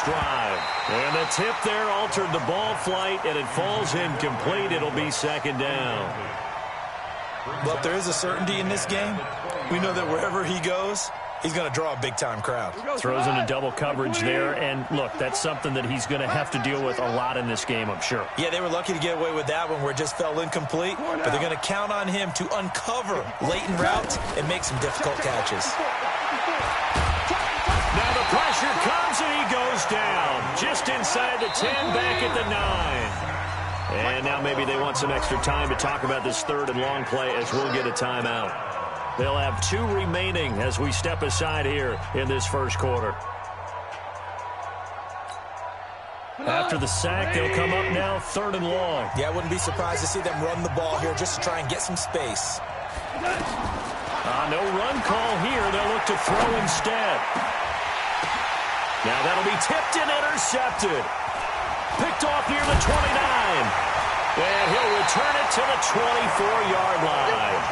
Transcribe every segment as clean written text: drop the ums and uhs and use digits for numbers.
drive. And the tip there altered the ball flight, and it falls incomplete. It'll be second down. Well, if there is a certainty in this game, we know that wherever he goes, he's going to draw a big-time crowd. Throws into double coverage there, and look, that's something that he's going to have to deal with a lot in this game, I'm sure. Yeah, they were lucky to get away with that one where it just fell incomplete, but they're going to count on him to uncover latent routes and make some difficult catches. Now the pressure comes, and he goes down. Just inside the 10, back at the 9. And now maybe they want some extra time to talk about this third and long play as we'll get a timeout. They'll have 2 remaining as we step aside here in this first quarter. After the sack, they'll come up now third and long. Yeah, I wouldn't be surprised to see them run the ball here just to try and get some space. No run call here. They'll look to throw instead. Now that'll be tipped and intercepted. Picked off near the 29. And he'll return it to the 24-yard line.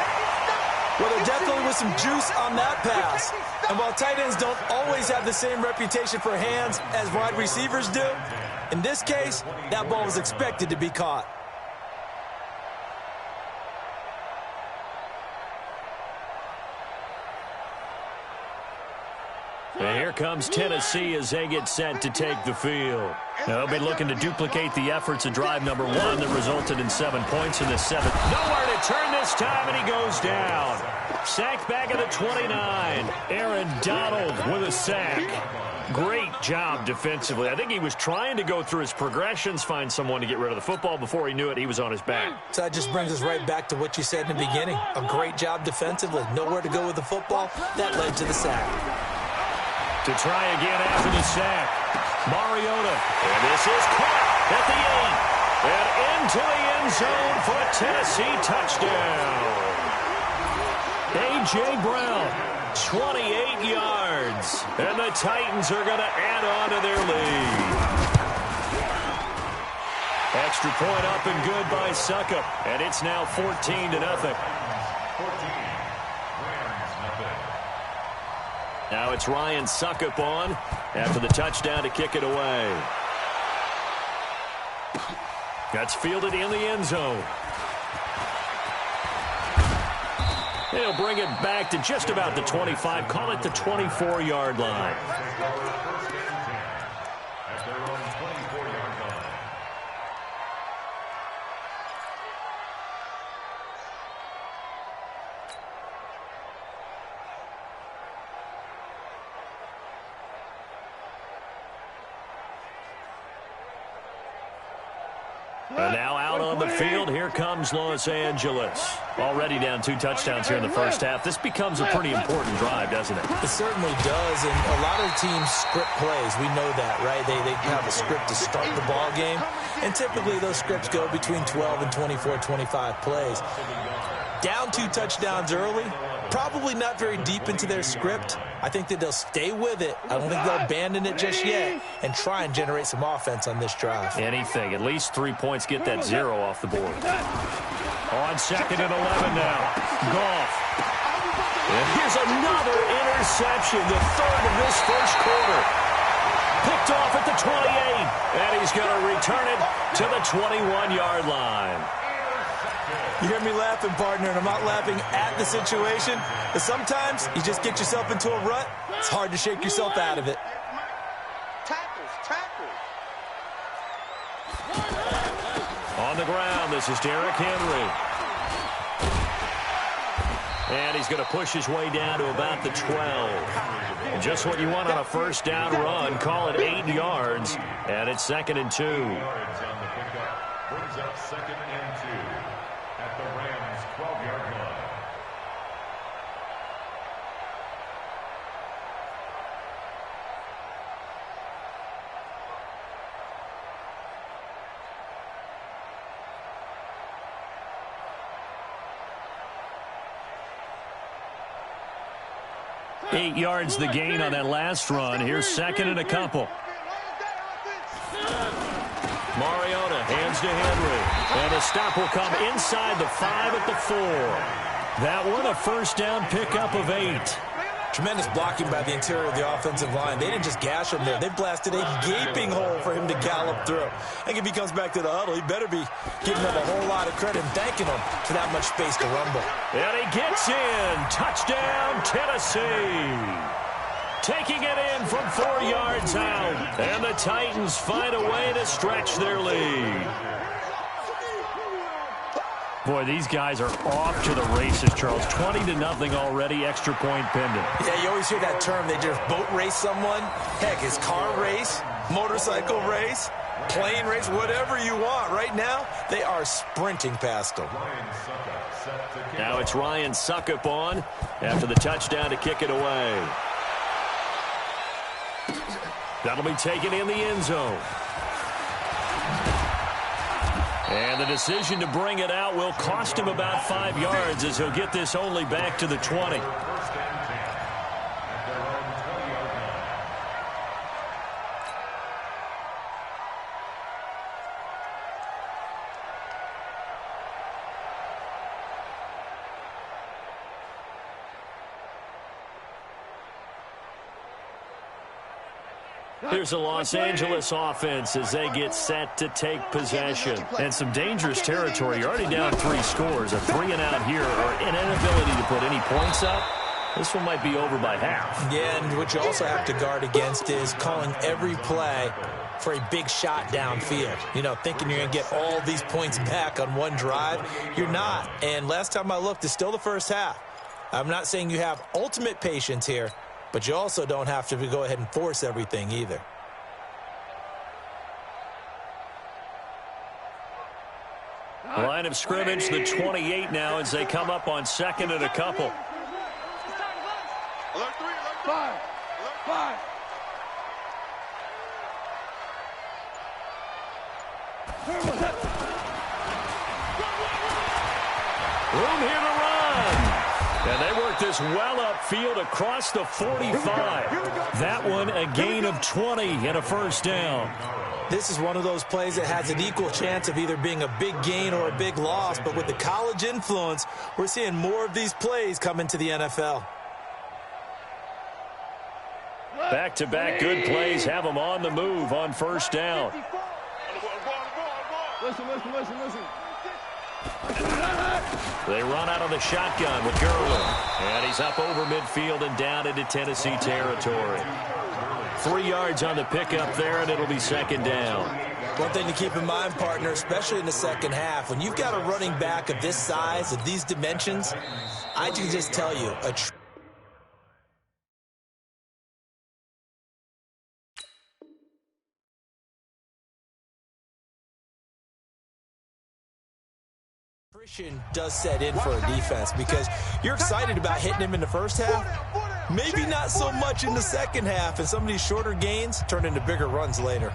Well, there definitely was some juice on that pass. And while tight ends don't always have the same reputation for hands as wide receivers do, in this case, that ball was expected to be caught. And here comes Tennessee as they get set to take the field. They'll be looking to duplicate the efforts of drive number 1 that resulted in 7 points in the 7th. Nowhere to turn this time, and he goes down. Sacked back at the 29. Aaron Donald with a sack. Great job defensively. I think he was trying to go through his progressions, find someone to get rid of the football. Before he knew it, he was on his back. So that just brings us right back to what you said in the beginning. A great job defensively. Nowhere to go with the football. That led to the sack. To try again after the sack. Mariota. And this is caught at the 8. And into the end zone for a Tennessee touchdown. A.J. Brown, 28 yards. And the Titans are going to add on to their lead. Extra point up and good by Suckup. And it's now 14-0. Now it's Ryan Suckup on after the touchdown to kick it away. That's fielded in the end zone. They'll bring it back to just about the 25. Call it the 24-yard line. And now out on the field, here comes Los Angeles. Already down 2 touchdowns here in the first half. This becomes a pretty important drive, doesn't it? It certainly does, and a lot of teams script plays. We know that, right? They have a script to start the ball game, and typically those scripts go between 12 and 24, 25 plays. Down 2 touchdowns early, probably not very deep into their script. I think that they'll stay with it. I don't think they'll abandon it just yet and try and generate some offense on this drive. Anything. At least 3 points. Get that 0 off the board. On 2nd and 11 now. Goff. And here's another interception, the 3rd of this first quarter. Picked off at the 28. And he's going to return it to the 21-yard line. You hear me laughing, partner, and I'm not laughing at the situation. But sometimes you just get yourself into a rut. It's hard to shake yourself out of it. On the ground, this is Derrick Henry. And he's going to push his way down to about the 12. And just what you want on a first down run. Call it 8 yards. And it's 2nd and 2. Brings up 2nd and 2 at the Rams' 12-yard line. Eight yards the gain on that last run. Here's 2nd and a couple. Mariota hands to Henry. And a stop will come inside the 5 at the 4. That one a first down pickup of 8. Tremendous blocking by the interior of the offensive line. They didn't just gash him there. They blasted a gaping hole for him to gallop through. I think if he comes back to the huddle, he better be giving them a whole lot of credit and thanking them for that much space to rumble. And he gets in. Touchdown, Tennessee. Taking it in from 4 yards out. And the Titans find a way to stretch their lead. Boy, these guys are off to the races, Charles. 20-0 already, extra point pending. Yeah, you always hear that term. They just boat race someone. Heck, it's car race, motorcycle race, plane race, whatever you want. Right now, they are sprinting past them. Now it's Ryan Suckup on after the touchdown to kick it away. That'll be taken in the end zone. And the decision to bring it out will cost him about 5 yards as he'll get this only back to the 20. Here's the Los Angeles offense as they get set to take possession. And some dangerous territory. You're already down 3 scores. A 3-and-out here or an inability to put any points up. This one might be over by half. Yeah, and what you also have to guard against is calling every play for a big shot downfield. You know, thinking you're going to get all these points back on one drive. You're not. And last time I looked, it's still the first half. I'm not saying you have ultimate patience here, but you also don't have to go ahead and force everything either. Line of scrimmage, the 28 now as they come up on 2nd and a couple. Five. Room here to run. And they work this well upfield across the 45. That one a gain of 20 and a first down. This is one of those plays that has an equal chance of either being a big gain or a big loss. But with the college influence, we're seeing more of these plays come into the NFL. Back-to-back good plays have them on the move on first down. Listen. They run out of the shotgun with Gurley. And he's up over midfield and down into Tennessee territory. 3 yards on the pickup there, and it'll be 2nd down. One thing to keep in mind, partner, especially in the second half, when you've got a running back of this size, of these dimensions, I can just tell you, attrition does set in for a defense because you're excited about hitting him in the first half. Maybe not so much in the second half, and some of these shorter gains turn into bigger runs later.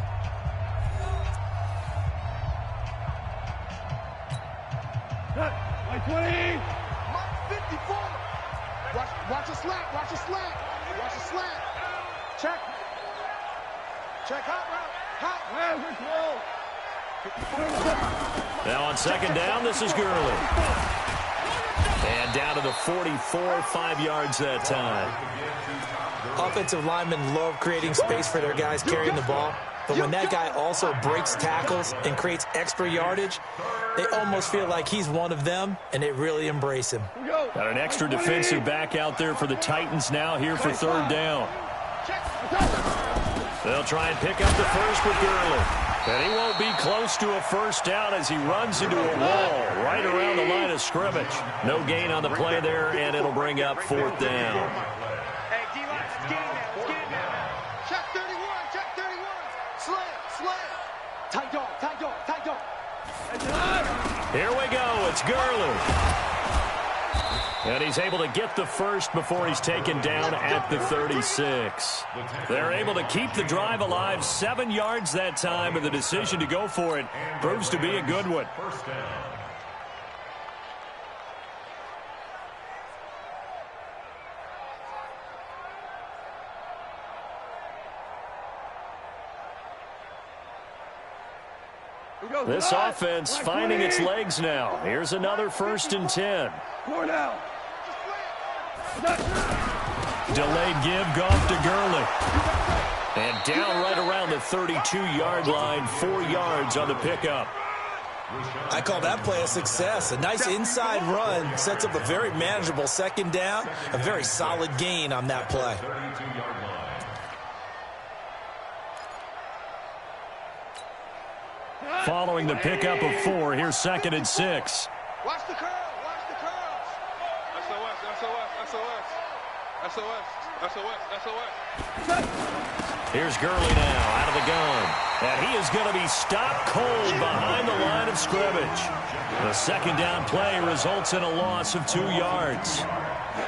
Like 20. 54. Watch a slant. Check. Hot. Now on 2nd down, this is Gurley. And down to the 44, 5 yards that time. Offensive linemen love creating space for their guys carrying the ball. But when that guy also breaks tackles and creates extra yardage, they almost feel like he's one of them, and they really embrace him. Got an extra defensive back out there for the Titans now here for 3rd down. They'll try and pick up the first with Gurley. And he won't be close to a first down as he runs into a wall right around the line of scrimmage. No gain on the play there, and it'll bring up 4th down. Hey, D-line, let's get it now. Check 31. Slant. Tight dog. Here we go. It's Gurley. And he's able to get the first before he's taken down at the 36. They're able to keep the drive alive, 7 yards that time, and the decision to go for it proves to be a good one. This offense finding its legs now. Here's another 1st and 10. Delayed give, Goff to Gurley. And down right around the 32-yard line, 4 yards on the pickup. I call that play a success. A nice inside run sets up a very manageable second down, a very solid gain on that play. Following the pickup of 4, here's 2nd and 6. Watch the curl. Watch the curls. SOS. Here's Gurley now out of the gun. And he is going to be stopped cold behind the line of scrimmage. The second down play results in a loss of 2 yards.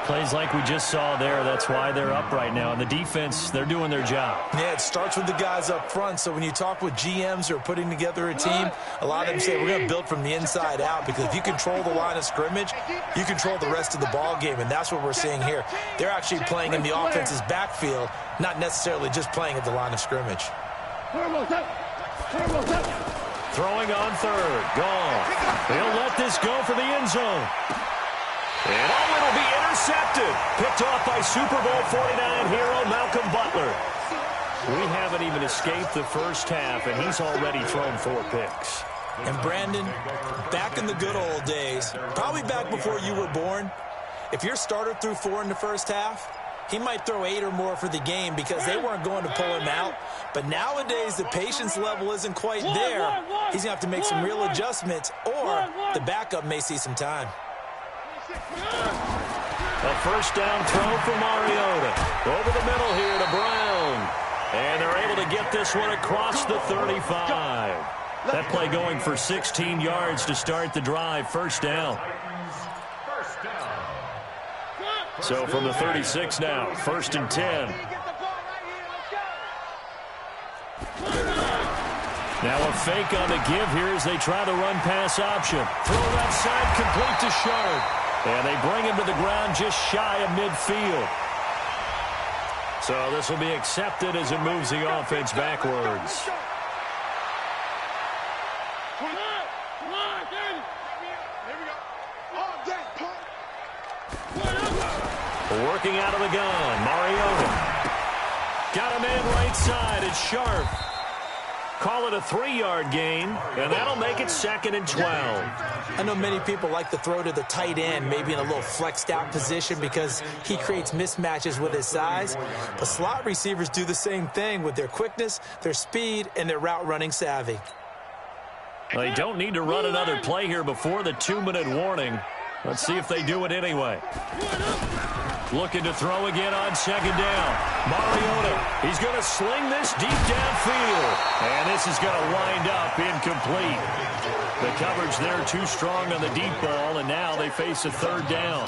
Plays like we just saw there. That's why they're up right now. And the defense, they're doing their job. Yeah, it starts with the guys up front. So when you talk with GMs who are putting together a team, a lot of them say we're going to build from the inside out, because if you control the line of scrimmage, you control the rest of the ball game. And that's what we're seeing here. They're actually playing in the offense's backfield, not necessarily just playing at the line of scrimmage. Throwing on 3rd. Gone. He'll let this go for the end zone. And it'll be intercepted. Picked off by Super Bowl 49 hero Malcolm Butler. We haven't even escaped the first half, and he's already thrown 4 picks. And Brandon, back in the good old days, probably back before you were born, if your starter threw 4 in the first half, he might throw 8 or more for the game because they weren't going to pull him out. But nowadays, the patience level isn't quite there. He's going to have to make some real adjustments, or the backup may see some time. A first down throw for Mariota. Over the middle here to Brown. And they're able to get this one across the 35. That play going for 16 yards to start the drive. First down. So from the 36 now, 1st and 10. Now a fake on the give here as they try to run pass option. Throw outside, complete to Sharp. And they bring him to the ground just shy of midfield. So this will be accepted as it moves the offense backwards. Working out of the gun, Mariota. Got a man right side, it's Sharp. Call it a 3-yard gain, and that'll make it 2nd and 12. I know many people like to throw to the tight end, maybe in a little flexed out position because he creates mismatches with his size. But slot receivers do the same thing with their quickness, their speed, and their route running savvy. They don't need to run another play here before the 2-minute warning. Let's see if they do it anyway. Looking to throw again on 2nd down. Mariota, he's going to sling this deep downfield. And this is going to wind up incomplete. The coverage there too strong on the deep ball, and now they face a 3rd down.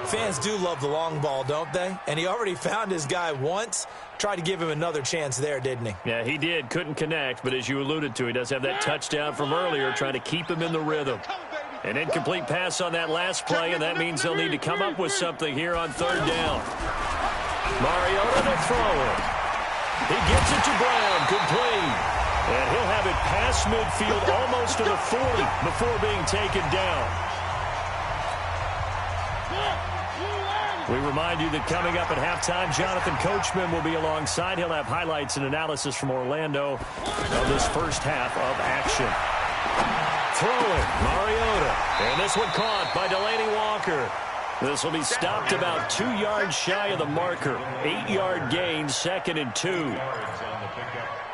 Fans do love the long ball, don't they? And he already found his guy once. Tried to give him another chance there, didn't he? Yeah, he did. Couldn't connect, but as you alluded to, he does have that touchdown from earlier, trying to keep him in the rhythm. An incomplete pass on that last play, and that means they'll need to come up with something here on 3rd down. Mariota to throw it. He gets it to Brown, complete. And he'll have it past midfield almost to the 40 before being taken down. We remind you that coming up at halftime, Jonathan Coachman will be alongside. He'll have highlights and analysis from Orlando of this first half of action. Throwing, Mariota. And this one caught by Delaney Walker. This will be stopped about 2 yards shy of the marker. 8-yard gain, 2nd and 2.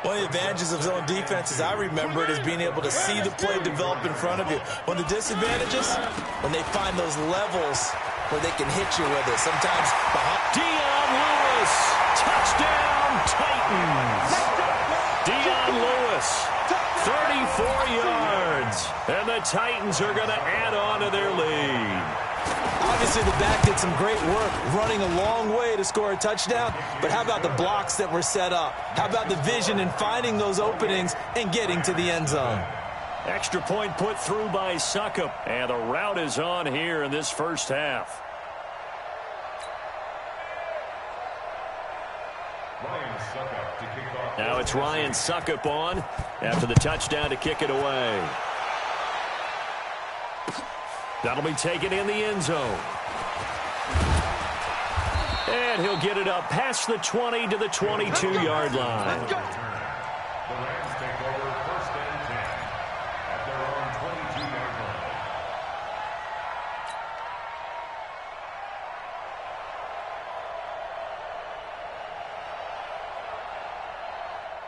One of the advantages of zone defense, as I remember it, is being able to see the play develop in front of you. One of the disadvantages, when they find those levels where they can hit you with it. Sometimes behind. Dion Lewis, touchdown Titans. Dion Lewis, 34 yards. And the Titans are going to add on to their lead. Obviously, the back did some great work running a long way to score a touchdown. But how about the blocks that were set up? How about the vision and finding those openings and getting to the end zone? Extra point put through by Suckup. And the route is on here in this first half. Now it's Ryan Suckup on after the touchdown to kick it away. That'll be taken in the end zone. And he'll get it up past the 20 to the 22-yard line. The Rams take over 1st and 10 at their own 22-yard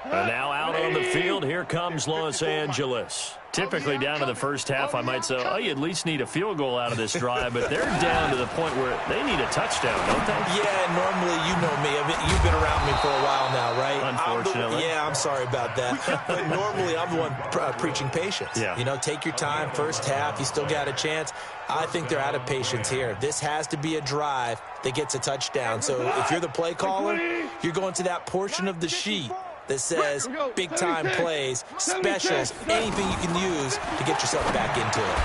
line. And now out on the field, here comes Los Angeles. Typically down to the first half, I might say, oh, you at least need a field goal out of this drive, but they're down to the point where they need a touchdown, don't they? Yeah, normally, you know me. You've been around me for a while now, right? Unfortunately. I'm sorry about that. But normally, I'm the one preaching patience. Yeah. You know, take your time, first half, you still got a chance. I think they're out of patience here. This has to be a drive that gets a touchdown. So if you're the play caller, you're going to that portion of the sheet that says big-time plays, specials, anything you can use to get yourself back into it.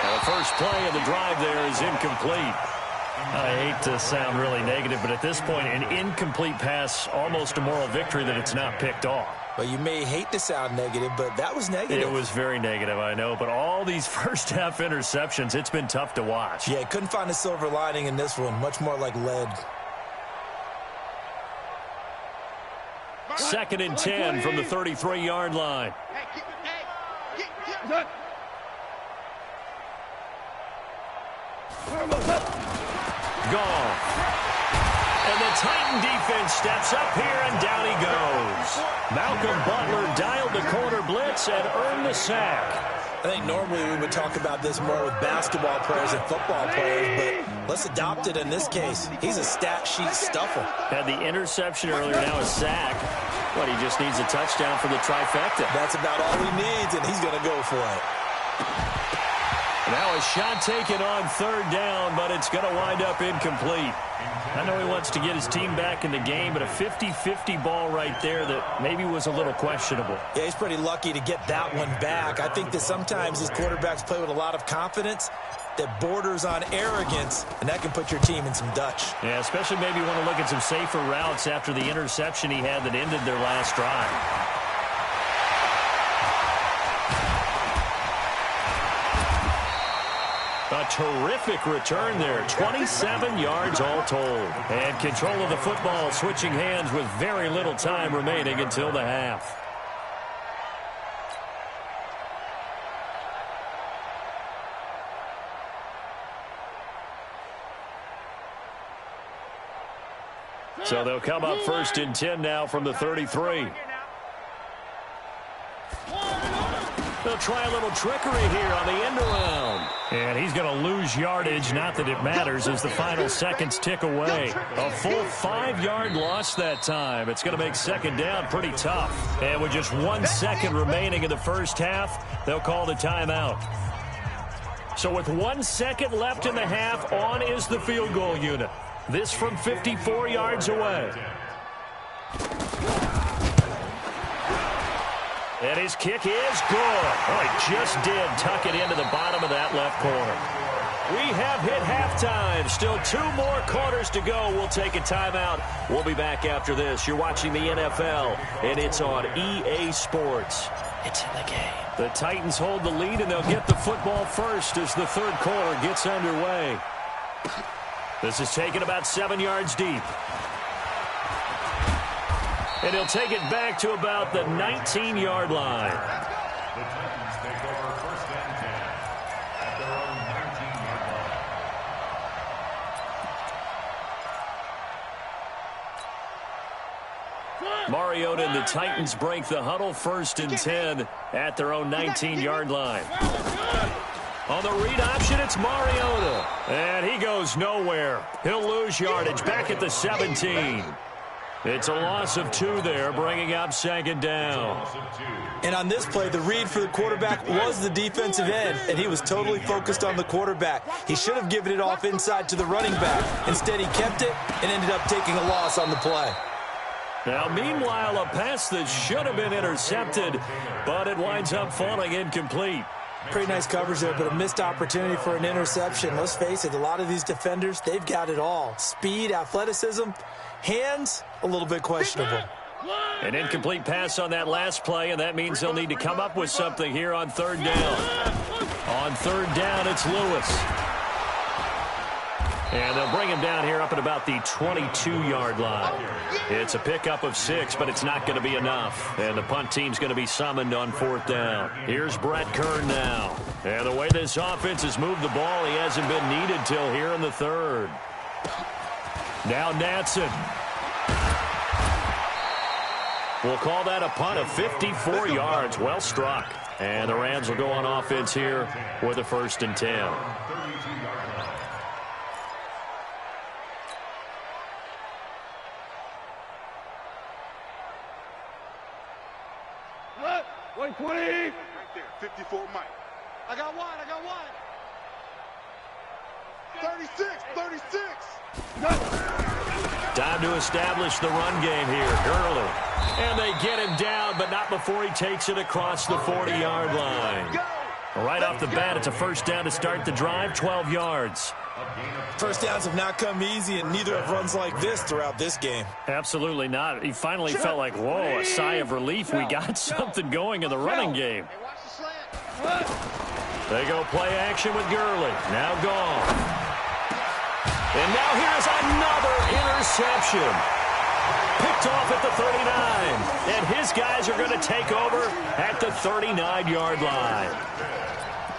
Now the first play of the drive there is incomplete. I hate to sound really negative, but at this point, an incomplete pass, almost a moral victory that it's not picked off. Well, you may hate to sound negative, but that was negative. It was very negative, I know, but all these first-half interceptions, it's been tough to watch. Yeah, couldn't find a silver lining in this one, much more like lead. 2nd and 10 from the 33-yard line. Gone. And the Titan defense steps up here, and down he goes. Malcolm Butler dialed the corner blitz and earned the sack. I think normally we would talk about this more with basketball players and football players, but let's adopt it in this case. He's a stat sheet stuffer. Had the interception earlier, now a sack. What, he just needs a touchdown for the trifecta. That's about all he needs, and he's going to go for it. Now a shot taken on 3rd down, but it's going to wind up incomplete. I know he wants to get his team back in the game, but a 50-50 ball right there that maybe was a little questionable. Yeah, he's pretty lucky to get that one back. I think that sometimes these quarterbacks play with a lot of confidence that borders on arrogance, and that can put your team in some Dutch. Yeah, especially maybe you want to look at some safer routes after the interception he had that ended their last drive. A terrific return there, 27 yards all told. And control of the football switching hands with very little time remaining until the half. So they'll come up 1st and 10 now from the 33. They'll try a little trickery here on the end around. And he's going to lose yardage, not that it matters, as the final seconds tick away. A full 5-yard loss that time. It's going to make 2nd down pretty tough. And with just 1 second remaining in the first half, they'll call the timeout. So with 1 second left in the half, on is the field goal unit. This from 54 yards away. And his kick is good. Oh, he just did tuck it into the bottom of that left corner. We have hit halftime. Still 2 more quarters to go. We'll take a timeout. We'll be back after this. You're watching the NFL, and it's on EA Sports. It's in the game. The Titans hold the lead, and they'll get the football first as the 3rd quarter gets underway. This is taken about 7 yards deep. And he'll take it back to about the 19-yard line. The Titans take over 1st and 10 at their own 19-yard line. Mariota and the Titans break the huddle 1st and 10 at their own 19-yard line. On the read option, it's Mariota. And he goes nowhere. He'll lose yardage back at the 17. It's a loss of 2 there, bringing up 2nd down. And on this play, the read for the quarterback was the defensive end, and he was totally focused on the quarterback. He should have given it off inside to the running back. Instead, he kept it and ended up taking a loss on the play. Now, meanwhile, a pass that should have been intercepted, but it winds up falling incomplete. Pretty nice coverage there, but a missed opportunity for an interception. Let's face it, a lot of these defenders, they've got it all. Speed, athleticism, hands, a little bit questionable. An incomplete pass on that last play, and that means they'll need to come up with something here on 3rd down. On 3rd down, it's Lewis. And they'll bring him down here up at about the 22-yard line. It's a pickup of 6, but it's not going to be enough. And the punt team's going to be summoned on 4th down. Here's Brett Kern now. And the way this offense has moved the ball, he hasn't been needed till here in the 3rd. Now Natson. We'll call that a punt of 54 yards. Well struck. And the Rams will go on offense here with a 1st and 10. What? 120. Right there, 54 Mike. I got one. 36. Time to establish the run game here early. And they get him down, but not before he takes it across the 40-yard line. Right off the bat, it's a 1st down to start the drive, 12 yards. First downs have not come easy, and neither have runs like this throughout this game. Absolutely not. He finally felt like, whoa, a sigh of relief. We got something going in the running game. They go play action with Gurley. Now gone. And now here's another interception. Picked off at the 39. And his guys are going to take over at the 39-yard line.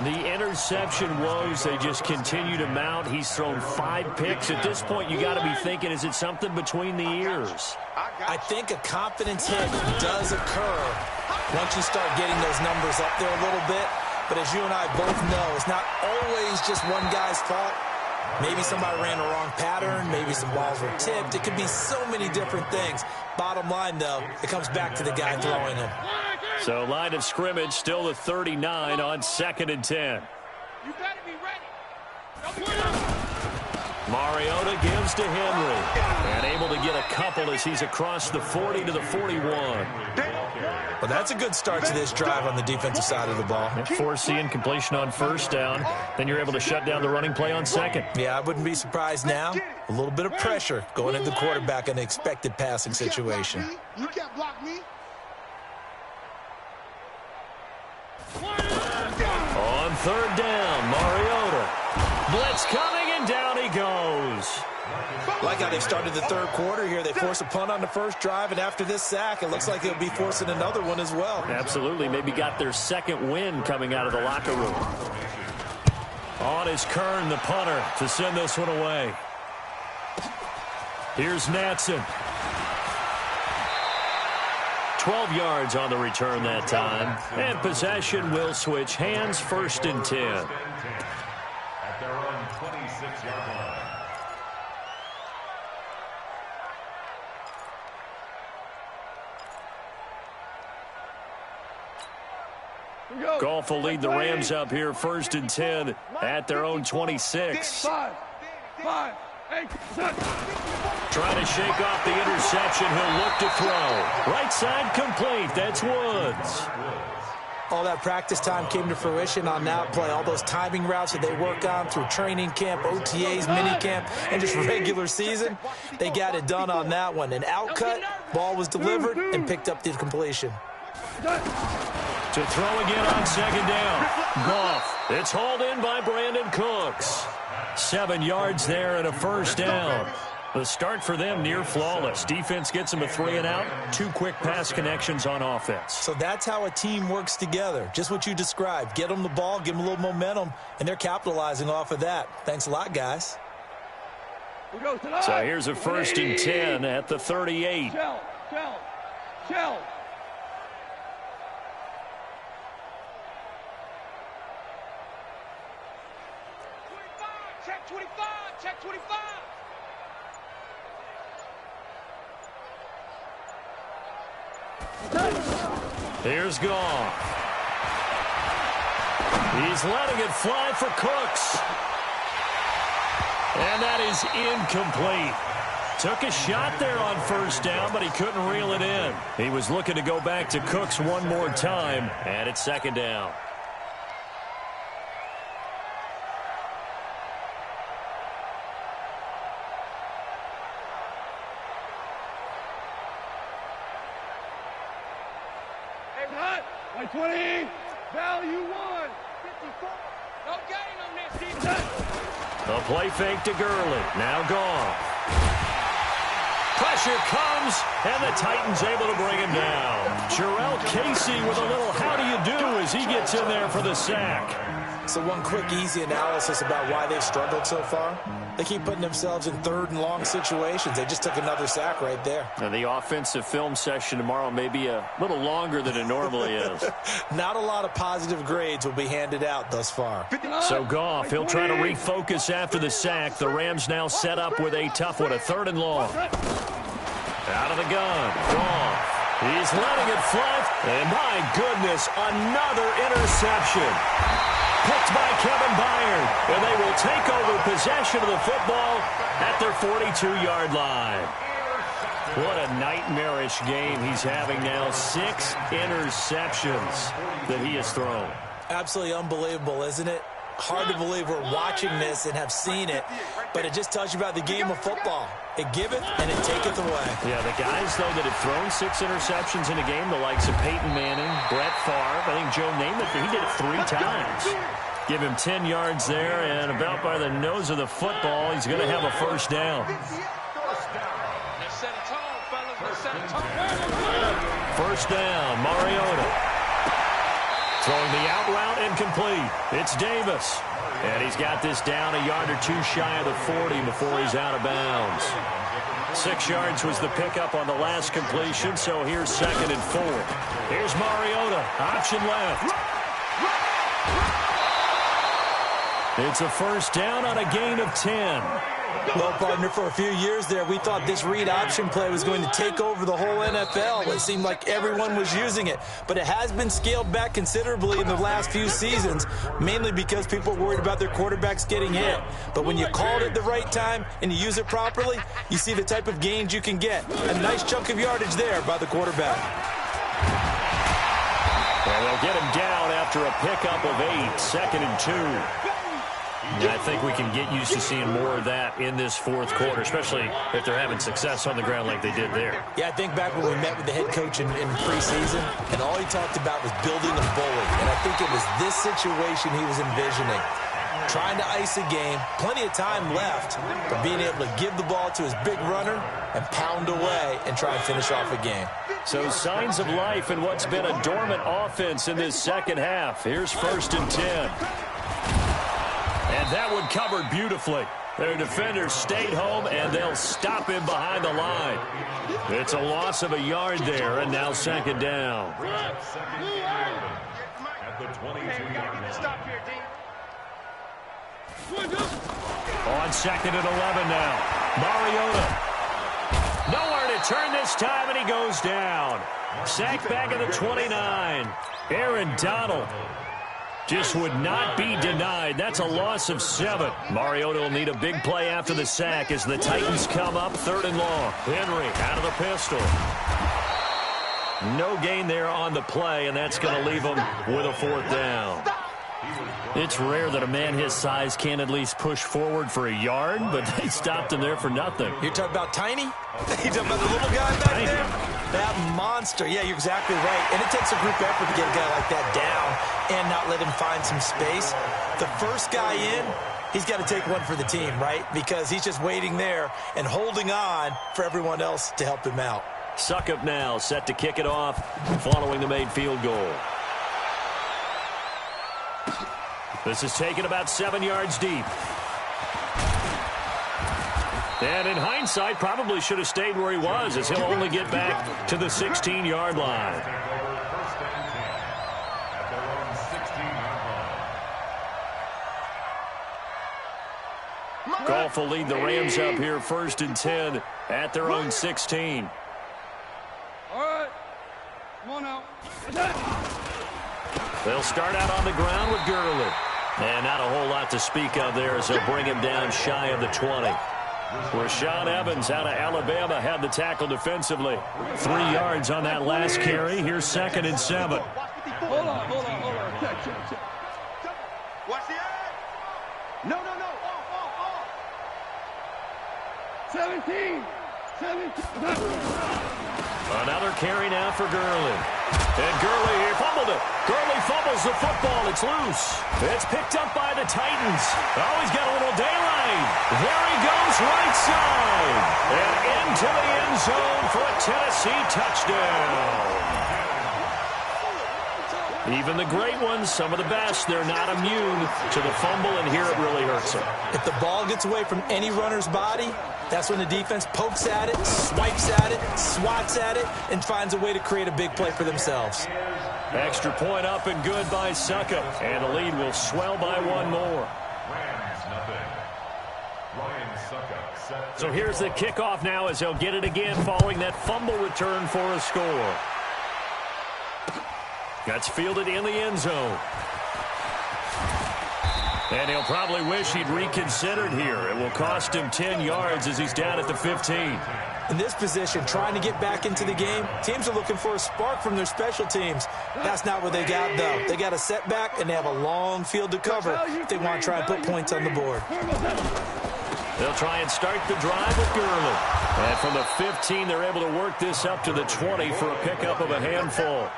The interception woes, they just continue to mount. He's thrown 5 picks. At this point, you got to be thinking, is it something between the ears? I think a confidence hit does occur once you start getting those numbers up there a little bit. But as you and I both know, it's not always just one guy's fault. Maybe somebody ran the wrong pattern. Maybe some balls were tipped. It could be so many different things. Bottom line, though, it comes back to the guy throwing them. So line of scrimmage still the 39 on 2nd and 10. You better be ready. Mariota gives to Henry. And able to get a couple as he's across the 40 to the 41. Well, that's a good start to this drive on the defensive side of the ball. Force the incompletion on 1st down. Then you're able to shut down the running play on 2nd. Yeah, I wouldn't be surprised now. A little bit of pressure going into the quarterback in an expected passing situation. You can't block me. On 3rd down, Mariota. Blitz coming, and down he goes. Like how they started the 3rd quarter here. They force a punt on the 1st drive, and after this sack, it looks like they'll be forcing another one as well. Absolutely. Maybe got their 2nd win coming out of the locker room. On is Kern, the punter, to send this one away. Here's Natson. 12 yards on the return that time. And possession will switch hands, 1st and 10. At their own 26-yard line. Goff will lead the Rams up here 1st and 10 at their own 26. 5, 8, 7. Trying to shake off the interception. He'll look to throw. Right side complete. That's Woods. All that practice time came to fruition on that play. All those timing routes that they work on through training camp, OTAs, minicamp, and just regular season, they got it done on that one. An outcut, ball was delivered, and picked up the completion. To throw again on 2nd down. Goff. It's hauled in by Brandon Cooks. 7 yards there and a 1st down. The start for them near flawless. Defense gets them a 3 and out. 2 quick pass connections on offense. So that's how a team works together. Just what you described. Get them the ball, give them a little momentum, and they're capitalizing off of that. Thanks a lot, guys. So here's a 1st and 10 at the 38. Shell. Check 25. Here's Goff. He's letting it fly for Cooks. And that is incomplete. Took a shot there on 1st down, but he couldn't reel it in. He was looking to go back to Cooks one more time, and it's 2nd down. Hey, 20, value 1, 54. A play fake to Gurley. Now gone. Pressure comes, and the Titans able to bring him down. Jarrell Casey with a little how do you do as he gets in there for the sack. So one quick, easy analysis about why they've struggled so far. They keep putting themselves in third and long situations. They just took another sack right there. Now the offensive film session tomorrow may be a little longer than it normally is. Not a lot of positive grades will be handed out thus far. So Goff, he'll try to refocus after the sack. The Rams now set up with a tough one, a 3rd and long. Out of the gun, Goff. He's letting it fly. And my goodness, another interception. Picked by Kevin Byard, and they will take over possession of the football at their 42-yard line. What a nightmarish game he's having now. 6 interceptions that he has thrown. Absolutely unbelievable, isn't it? Hard to believe we're watching this and have seen it, but it just tells you about the game of football. It giveth and it taketh away. Yeah, the guys, though, that have thrown 6 interceptions in a game, the likes of Peyton Manning, Brett Favre, I think Joe Namath, he did it 3 times. Give him 10 yards there, and about by the nose of the football, he's going to have a 1st down. First down, Mariota. Throwing the out route incomplete. It's Davis. And he's got this down a yard or 2 shy of the 40 before he's out of bounds. 6 yards was the pickup on the last completion, so here's 2nd and 4. Here's Mariota, option left. It's a 1st down on a gain of 10. Well, partner, for a few years there, we thought this read option play was going to take over the whole NFL. It seemed like everyone was using it. But it has been scaled back considerably in the last few seasons, mainly because people are worried about their quarterbacks getting hit. But when you call it at the right time and you use it properly, you see the type of gains you can get. A nice chunk of yardage there by the quarterback. Well, they'll get him down after a pickup of 8, 2nd and 2. I think we can get used to seeing more of that in this 4th quarter, especially if they're having success on the ground like they did there. Yeah, I think back when we met with the head coach in preseason, and all he talked about was building a bully. And I think it was this situation he was envisioning. Trying to ice a game, plenty of time left, but being able to give the ball to his big runner and pound away and try and finish off a game. So signs of life in what's been a dormant offense in this 2nd half. Here's 1st and 10. And that one covered beautifully. Their defenders stayed home, and they'll stop him behind the line. It's a loss of a yard there, and now 2nd down. At the 22-yard line. Stop here, D. On 2nd and 11 now. Mariota. Nowhere to turn this time, and he goes down. Sack back at the 29. Aaron Donald just would not be denied. That's a loss of 7. Mariota will need a big play after the sack as the Titans come up 3rd and long. Henry out of the pistol. No gain there on the play, and that's going to leave him with a 4th down. It's rare that a man his size can at least push forward for a yard, but they stopped him there for nothing. You're talking about Tiny? You're talking about the little guy back there? That monster. Yeah, you're exactly right. And it takes a group effort to get a guy like that down and not let him find some space. The first guy in, he's got to take one for the team, right? Because he's just waiting there and holding on for everyone else to help him out. Suckup now, set to kick it off following the made field goal. This is taken about 7 yards deep. And in hindsight, probably should have stayed where he was, as he'll only get back to the 16-yard line. Goff will lead the Rams up here 1st and 10 at their own 16. All right. Come on out. They'll start out on the ground with Gurley. And not a whole lot to speak of there as they'll bring him down shy of the 20. Rashaan Evans out of Alabama had the tackle defensively. 3 yards on that last carry. Here's 2nd and 7. Hold on. Check. Watch the eye. No. Off. 17. Another carry now for Gurley. And Gurley here fumbled it. Gurley fumbles the football. It's loose. It's picked up by the Titans. Oh, he's got a little daylight. There he goes, right side. And into the end zone for a Tennessee touchdown. Even the great ones, some of the best, they're not immune to the fumble, and here it really hurts them. If the ball gets away from any runner's body, that's when the defense pokes at it, swipes at it, swats at it, and finds a way to create a big play for themselves. Extra point up and good by Suckup, and the lead will swell by one more. So here's the kickoff now as they'll get it again following that fumble return for a score. That's fielded in the end zone. And he'll probably wish he'd reconsidered here. It will cost him 10 yards as he's down at the 15. In this position, trying to get back into the game, teams are looking for a spark from their special teams. That's not what they got, though. They got a setback, and they have a long field to cover if they want to try and put points on the board. They'll try and start the drive with Gurley. And from the 15, they're able to work this up to the 20 for a pickup of a handful.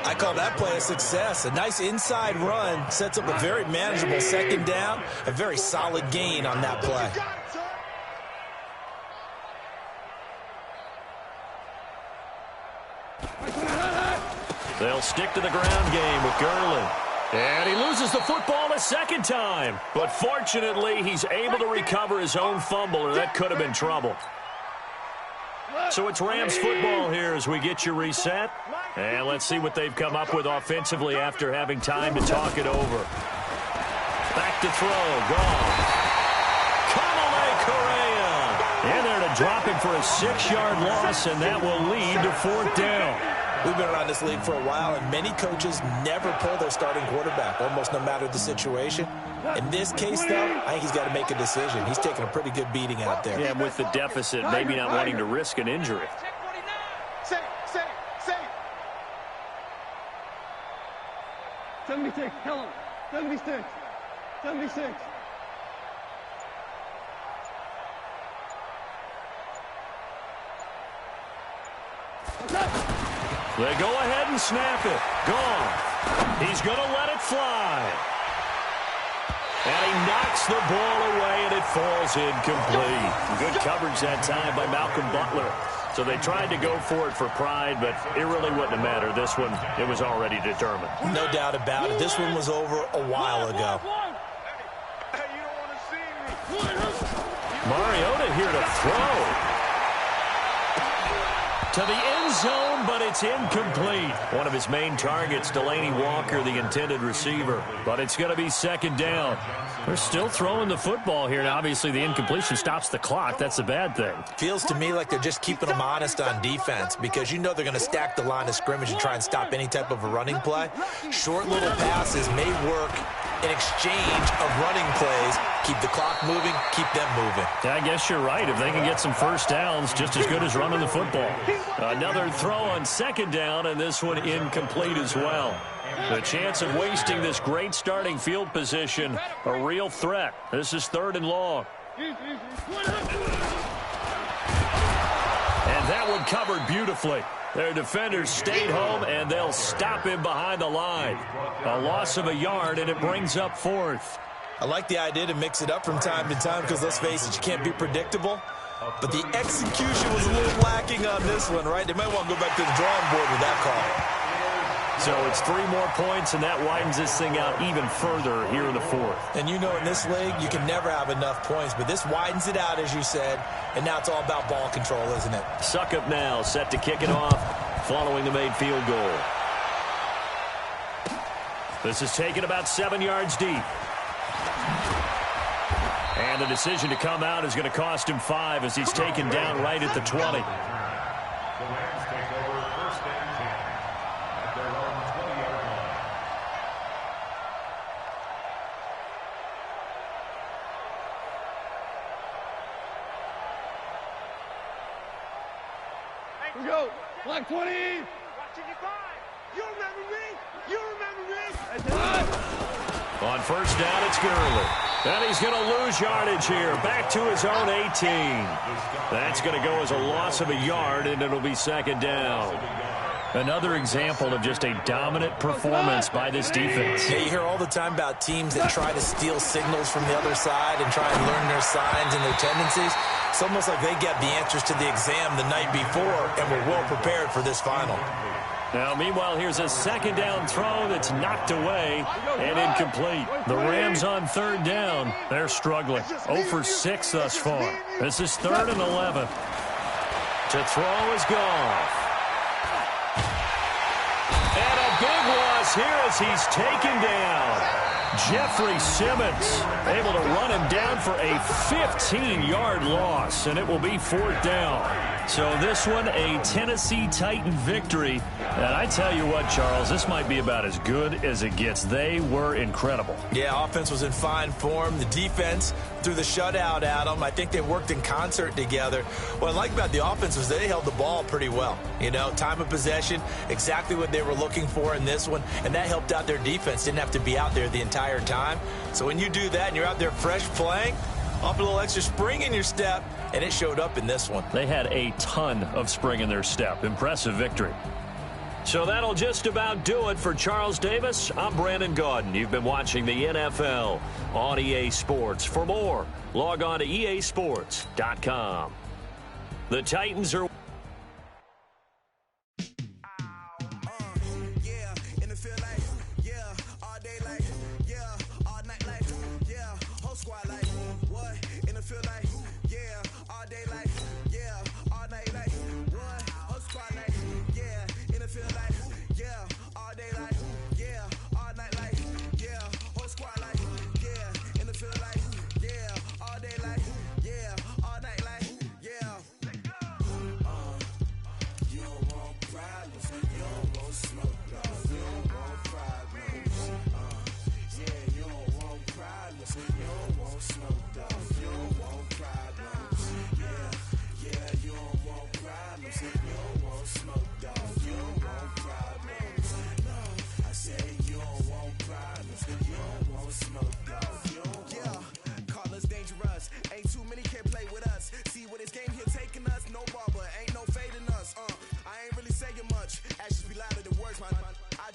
I call that play a success. A nice inside run sets up a very manageable second down, a very solid gain on that play. They'll stick to the ground game with Gurley. And he loses the football a second time. But fortunately, he's able to recover his own fumble, or that could have been trouble. So it's Rams football here as we get you reset. And let's see what they've come up with offensively after having time to talk it over. Back to throw. Gone. Correa. In there to drop him for a 6-yard loss, and that will lead to fourth down. We've been around this league for a while, and many coaches never pull their starting quarterback, almost no matter the situation. In this case, though, I think he's got to make a decision. He's taking a pretty good beating out there. Yeah, with the deficit, maybe not wanting to risk an injury. Safe. 76, tell him. 76. They go ahead and snap it. Gone. He's going to let it fly. And he knocks the ball away, and it falls incomplete. Good coverage that time by Malcolm Butler. So they tried to go for it for pride, but it really wouldn't have mattered. This one, it was already determined. No doubt about it. This one was over a while ago. Hey, you don't want to see me. Mariota here to throw. To the end zone, but it's incomplete. One of his main targets, Delaney Walker, the intended receiver. But it's going to be second down. They're still throwing the football here. Now, obviously, the incompletion stops the clock. That's a bad thing. Feels to me like they're just keeping them honest on defense because you know they're going to stack the line of scrimmage and try and stop any type of a running play. Short little passes may work in exchange of running plays. Keep the clock moving, keep them moving. Yeah, I guess you're right. If they can get some first downs, just as good as running the football. Another throw on second down, and this one incomplete as well. The chance of wasting this great starting field position, a real threat. This is third and long. And that one covered beautifully. Their defenders stayed home, and they'll stop him behind the line. A loss of a yard, and it brings up fourth. I like the idea to mix it up from time to time because, let's face it, you can't be predictable. But the execution was a little lacking on this one, right? They might want to go back to the drawing board with that call. So it's 3 more points, and that widens this thing out even further here in the fourth. And you know in this league, you can never have enough points, but this widens it out, as you said, and now it's all about ball control, isn't it? Suckup now, set to kick it off, following the made field goal. This is taken about 7 yards deep. And the decision to come out is going to cost him 5 as he's taken down right at the 20. The Rams take over first and 10 at their own 20-yard line. Here we go. Black 20. Watching you five. You remember me? You remember me? On first down, it's Gurley. And he's going to lose yardage here. Back to his own 18. That's going to go as a loss of a yard, and it'll be second down. Another example of just a dominant performance by this defense. Yeah, you hear all the time about teams that try to steal signals from the other side and try and learn their signs and their tendencies. It's almost like they get the answers to the exam the night before and were well prepared for this final. Now, meanwhile, here's a second down throw that's knocked away and incomplete. The Rams on third down. They're struggling. 0 for 6 thus far. This is 3rd and 11. To throw is Goff. And a big loss here as he's taken down. Jeffrey Simmons able to run him down for a 15-yard loss, and it will be 4th down. So this one, a Tennessee Titan victory. And I tell you what, Charles, this might be about as good as it gets. They were incredible. Yeah, offense was in fine form. The defense threw the shutout at them. I think they worked in concert together. What I like about the offense was they held the ball pretty well. You know, time of possession, exactly what they were looking for in this one, and that helped out their defense. Didn't have to be out there the entire time. So when you do that and you're out there fresh playing, off a little extra spring in your step, and it showed up in this one. They had a ton of spring in their step. Impressive victory. So that'll just about do it for Charles Davis. I'm Brandon Gaudin. You've been watching the NFL on EA Sports. For more, log on to easports.com. The Titans are...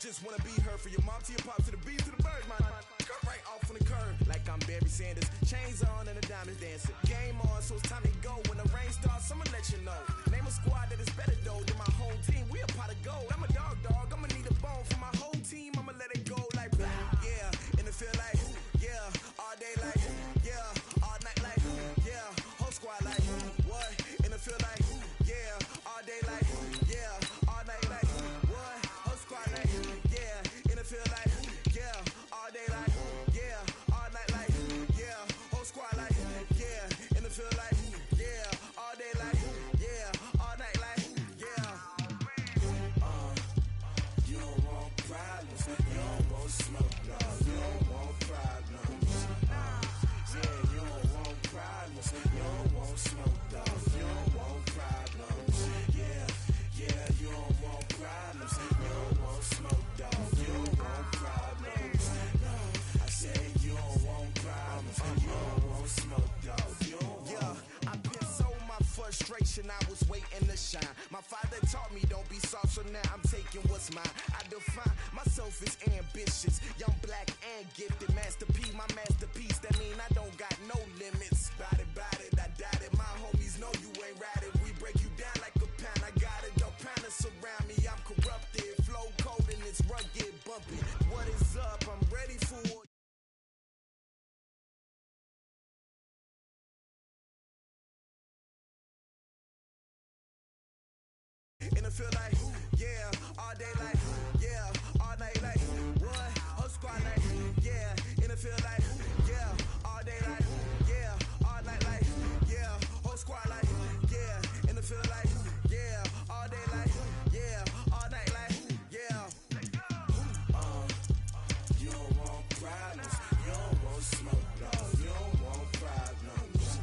just wanna be her for your mom to your pop to the beat to the birds, man. Cut right off on the curb like I'm Barry Sanders. Chains on and the diamonds dancing. Game on, so it's time to go. When the rain starts, I'ma let you know. Name a squad that is better though than my whole team. We a pot of gold. I'm a dog. I'ma need a bone for my whole team. I'ma let it go like yeah. And it feel like yeah. All day like yeah. All night like yeah. Whole squad like what? And it feel like yeah. All day like yeah. All night like what? Whole squad like yeah. And it feel like yeah. All day like yeah. All night like yeah. Whole squad like yeah. And it feel like yeah. All day like yeah. All night like yeah. You don't want problems. You don't want smoke, no. You don't want problems. Yeah, you don't want problems. You don't want smoke, no. You don't want problems. Yeah, you don't want problems. You don't want smoke, no. You don't want problems. No, I said you don't want problems. You don't want smoke, no. You don't want. Yeah, I've been so my frustration. I was waiting to shine. My father taught me don't be soft, so now I'm taking what's mine. I define myself as ambitious, young, black, and gifted. Master P, my masterpiece. That mean I don't got no limits. Bout it, I doubt it. My homies know you ain't ratted. We break you down like a pound. I got it, don't pound to surround me. I'm corrupted, flow cold and it's rugged, bumpy. What is up? I'm ready for it. And I feel like, yeah, all day like, yeah, all night like, what? Whole squad like, yeah, and I feel like, yeah, all day like, yeah, all night like, yeah, whole squad like, yeah, and I feel like, yeah, all day like, yeah, all night like, yeah. You don't want problems, you don't want smoke, no, you don't want problems.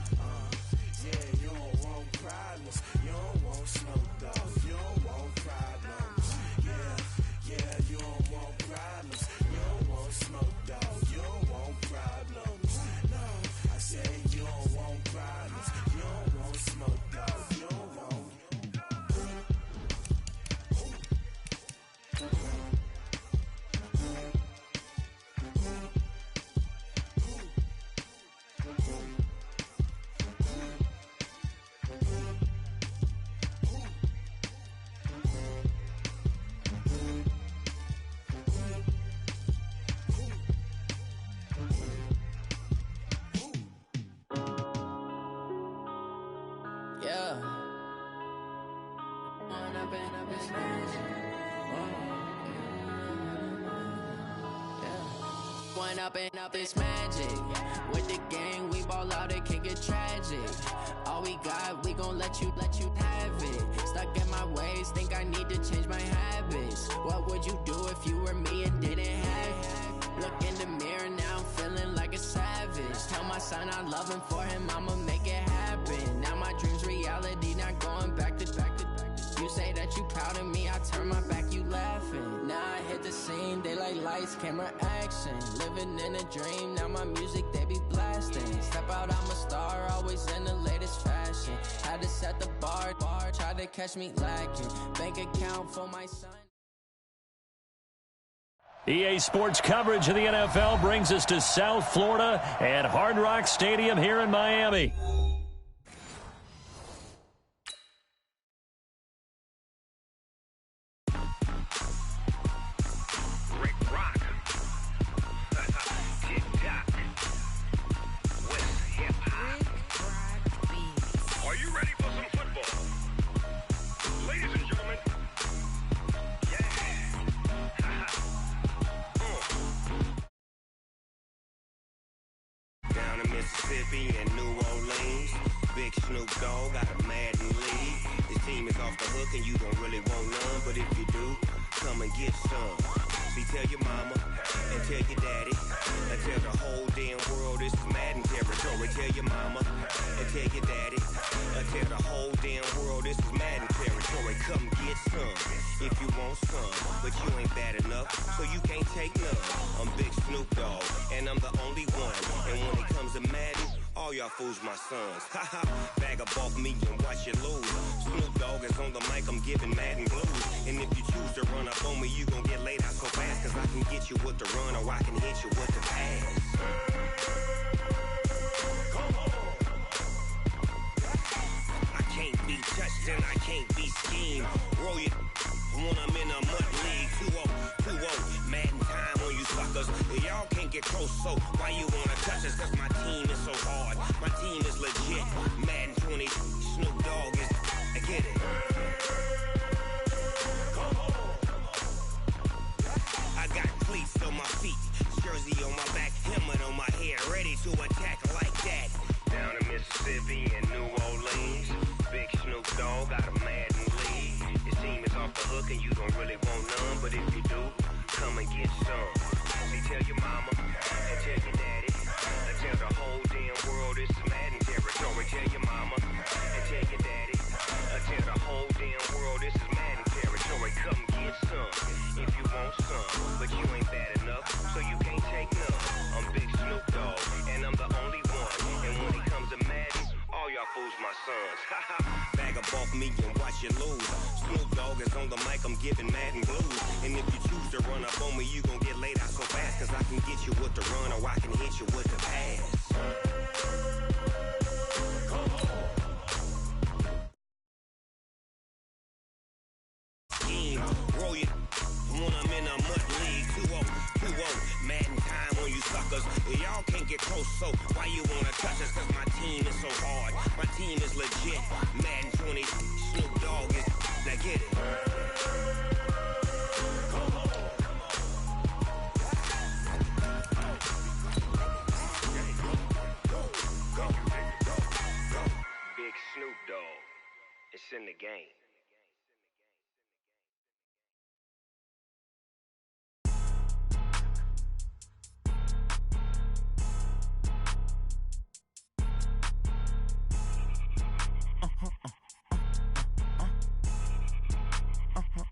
Yeah, you don't want problems, you don't want smoke, no, you don't want problems. Growing up and up is magic. With the gang, we ball out, it can get tragic. All we got, we gon' let you have it. Stuck in my ways, think I need to change my habits. What would you do if you were me and didn't have it? Look in the mirror, now I'm feeling like a savage. Tell my son I love him, for him I'ma make it happen. Now my dream's reality, not going back to. You say that you proud of me, I turn my back, you laughing. Now I hit the scene, they like lights, camera, action. Living in a dream, now my music, they be blasting. Step out, I'm a star, always in the latest fashion. Had to set the bar, try to catch me lacking. Bank account for my son. EA Sports coverage of the NFL brings us to South Florida at Hard Rock Stadium here in Miami. Mississippi and New Orleans, Big Snoop Dogg got a Madden lead. His team is off the hook and you don't really want none, but if you do, come and get some. See, tell your mama and tell your daddy and tell the whole damn world this is Madden territory. Tell your mama and tell your daddy and tell the whole damn world this is Madden territory. Come get some if you want some, but you ain't bad enough, so you can't take none. I'm Big Snoop Dogg and I'm the only one, and when it comes to Madden, all y'all fools my sons. Haha, bag up off me and watch you lose. Snoop Dogg is on the mic, I'm giving Madden blues. And if you choose to run up on me, you gon' get laid out so fast, cause I can get you with the run or I can hit you with the pass. I can't be touched and I can't be schemed. Roll you when I'm in a mud league. 2-0, Madden time on you suckers. Y'all can't get close, so why you wanna touch us? Cause my team is so hard, my team is legit. Madden 20, Snoop Dogg is, I get it. I got cleats on my feet, jersey on my back, helmet on my head, ready to attack like that. Down in Mississippi and New Orleans, Big Snoop Dogg got a Madden lead. His team is off the hook and you don't really want none, but if you do, come and get some. See, tell your mama and tell your daddy and tell the whole damn world this is Madden territory. Tell your mama and tell your daddy and tell the whole damn world this is Madden territory. Come get some if you want some, but you ain't bad enough, so you can't take none. I'm Big Snoop Dogg and I'm the only one, and when it comes to Madden, all y'all fools my sons. Bag up off me and watch you lose. Snoop Dogg is on the mic, I'm giving Madden blues. And if you choose to run up on me, you gon' get laid out so fast, cause I can get you with the run or I can hit you with the pass. Scheme, roll you when I'm in a mud league. 2-0, Madden time on you suckers. Y'all can't get close, so why you wanna touch us? Cause my team is so hard, my team is legit. Madden 20, Snoop Dogg is, now get it. Big Snoop Dogg, it's in the game.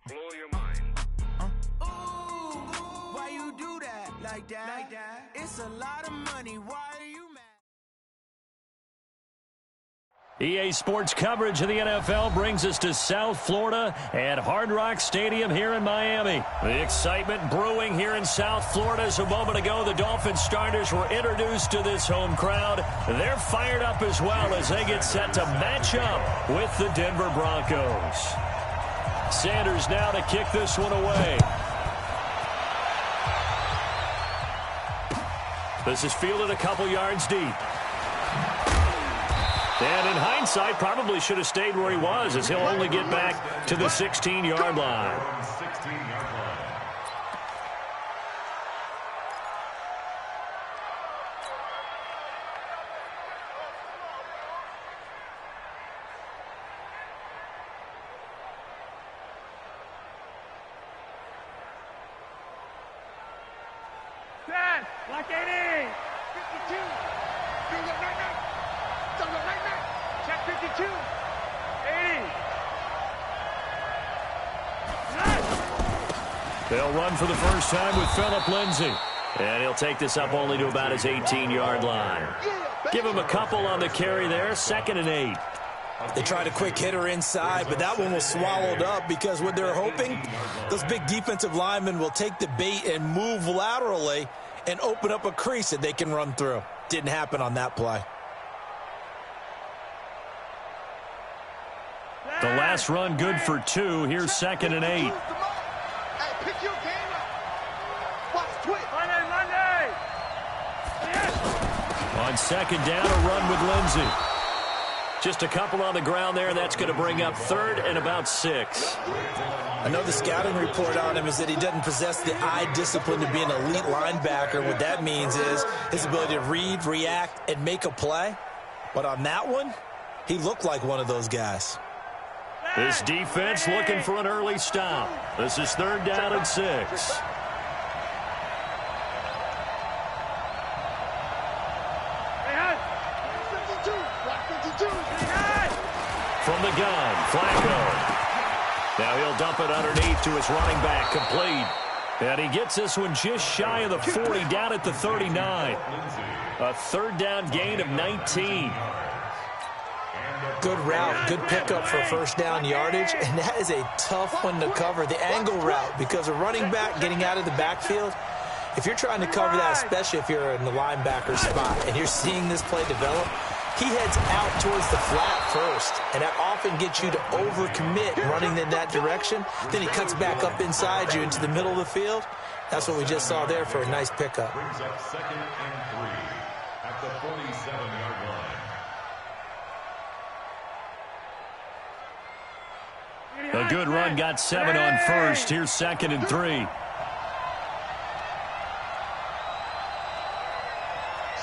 Blow your mind. Ooh, why you do that like that? It's a lot of money. Why are you mad? EA Sports coverage of the NFL brings us to South Florida at Hard Rock Stadium here in Miami. The excitement brewing here in South Florida as a moment ago the Dolphins starters were introduced to this home crowd. They're fired up as well as they get set to match up with the Denver Broncos. Sanders now to kick this one away. This is fielded a couple yards deep. And in hindsight, probably should have stayed where he was, as he'll only get back to the 16-yard line. Black 80. 52. Don't look right now. Don't look right now. Check 52. 80. They'll run for the first time with Phillip Lindsay. And he'll take this up only to about his 18-yard line. Give him a couple on the carry there, 2nd and 8. They tried a quick hitter inside, but that one was swallowed up because what they're hoping, those big defensive linemen will take the bait and move laterally and open up a crease that they can run through. Didn't happen on that play. The last run good for 2. Here's 2nd and 8. Hey, pick your game up. Watch twitch. Monday. On 2nd down, a run with Lindsay. Just a couple on the ground there, and that's going to bring up 3rd and about 6. I know the scouting report on him is that he doesn't possess the eye discipline to be an elite linebacker. What that means is his ability to read, react, and make a play. But on that one, he looked like one of those guys. This defense looking for an early stop. This is 3rd down and 6. From the gun, Flacco. Now he'll dump it underneath to his running back, complete. And he gets this one just shy of the 40, down at the 39. A 3rd down gain of 19. Good route, good pickup for 1st down yardage, and that is a tough one to cover, the angle route, because a running back getting out of the backfield, if you're trying to cover that, especially if you're in the linebacker spot, and you're seeing this play develop, he heads out towards the flat first, and that often gets you to overcommit running in that direction. Then he cuts back up inside you into the middle of the field. That's what we just saw there for a nice pickup. Brings up 2nd and 3 at the 47-yard line. A good run, got 7 on 1st. Here's 2nd and 3.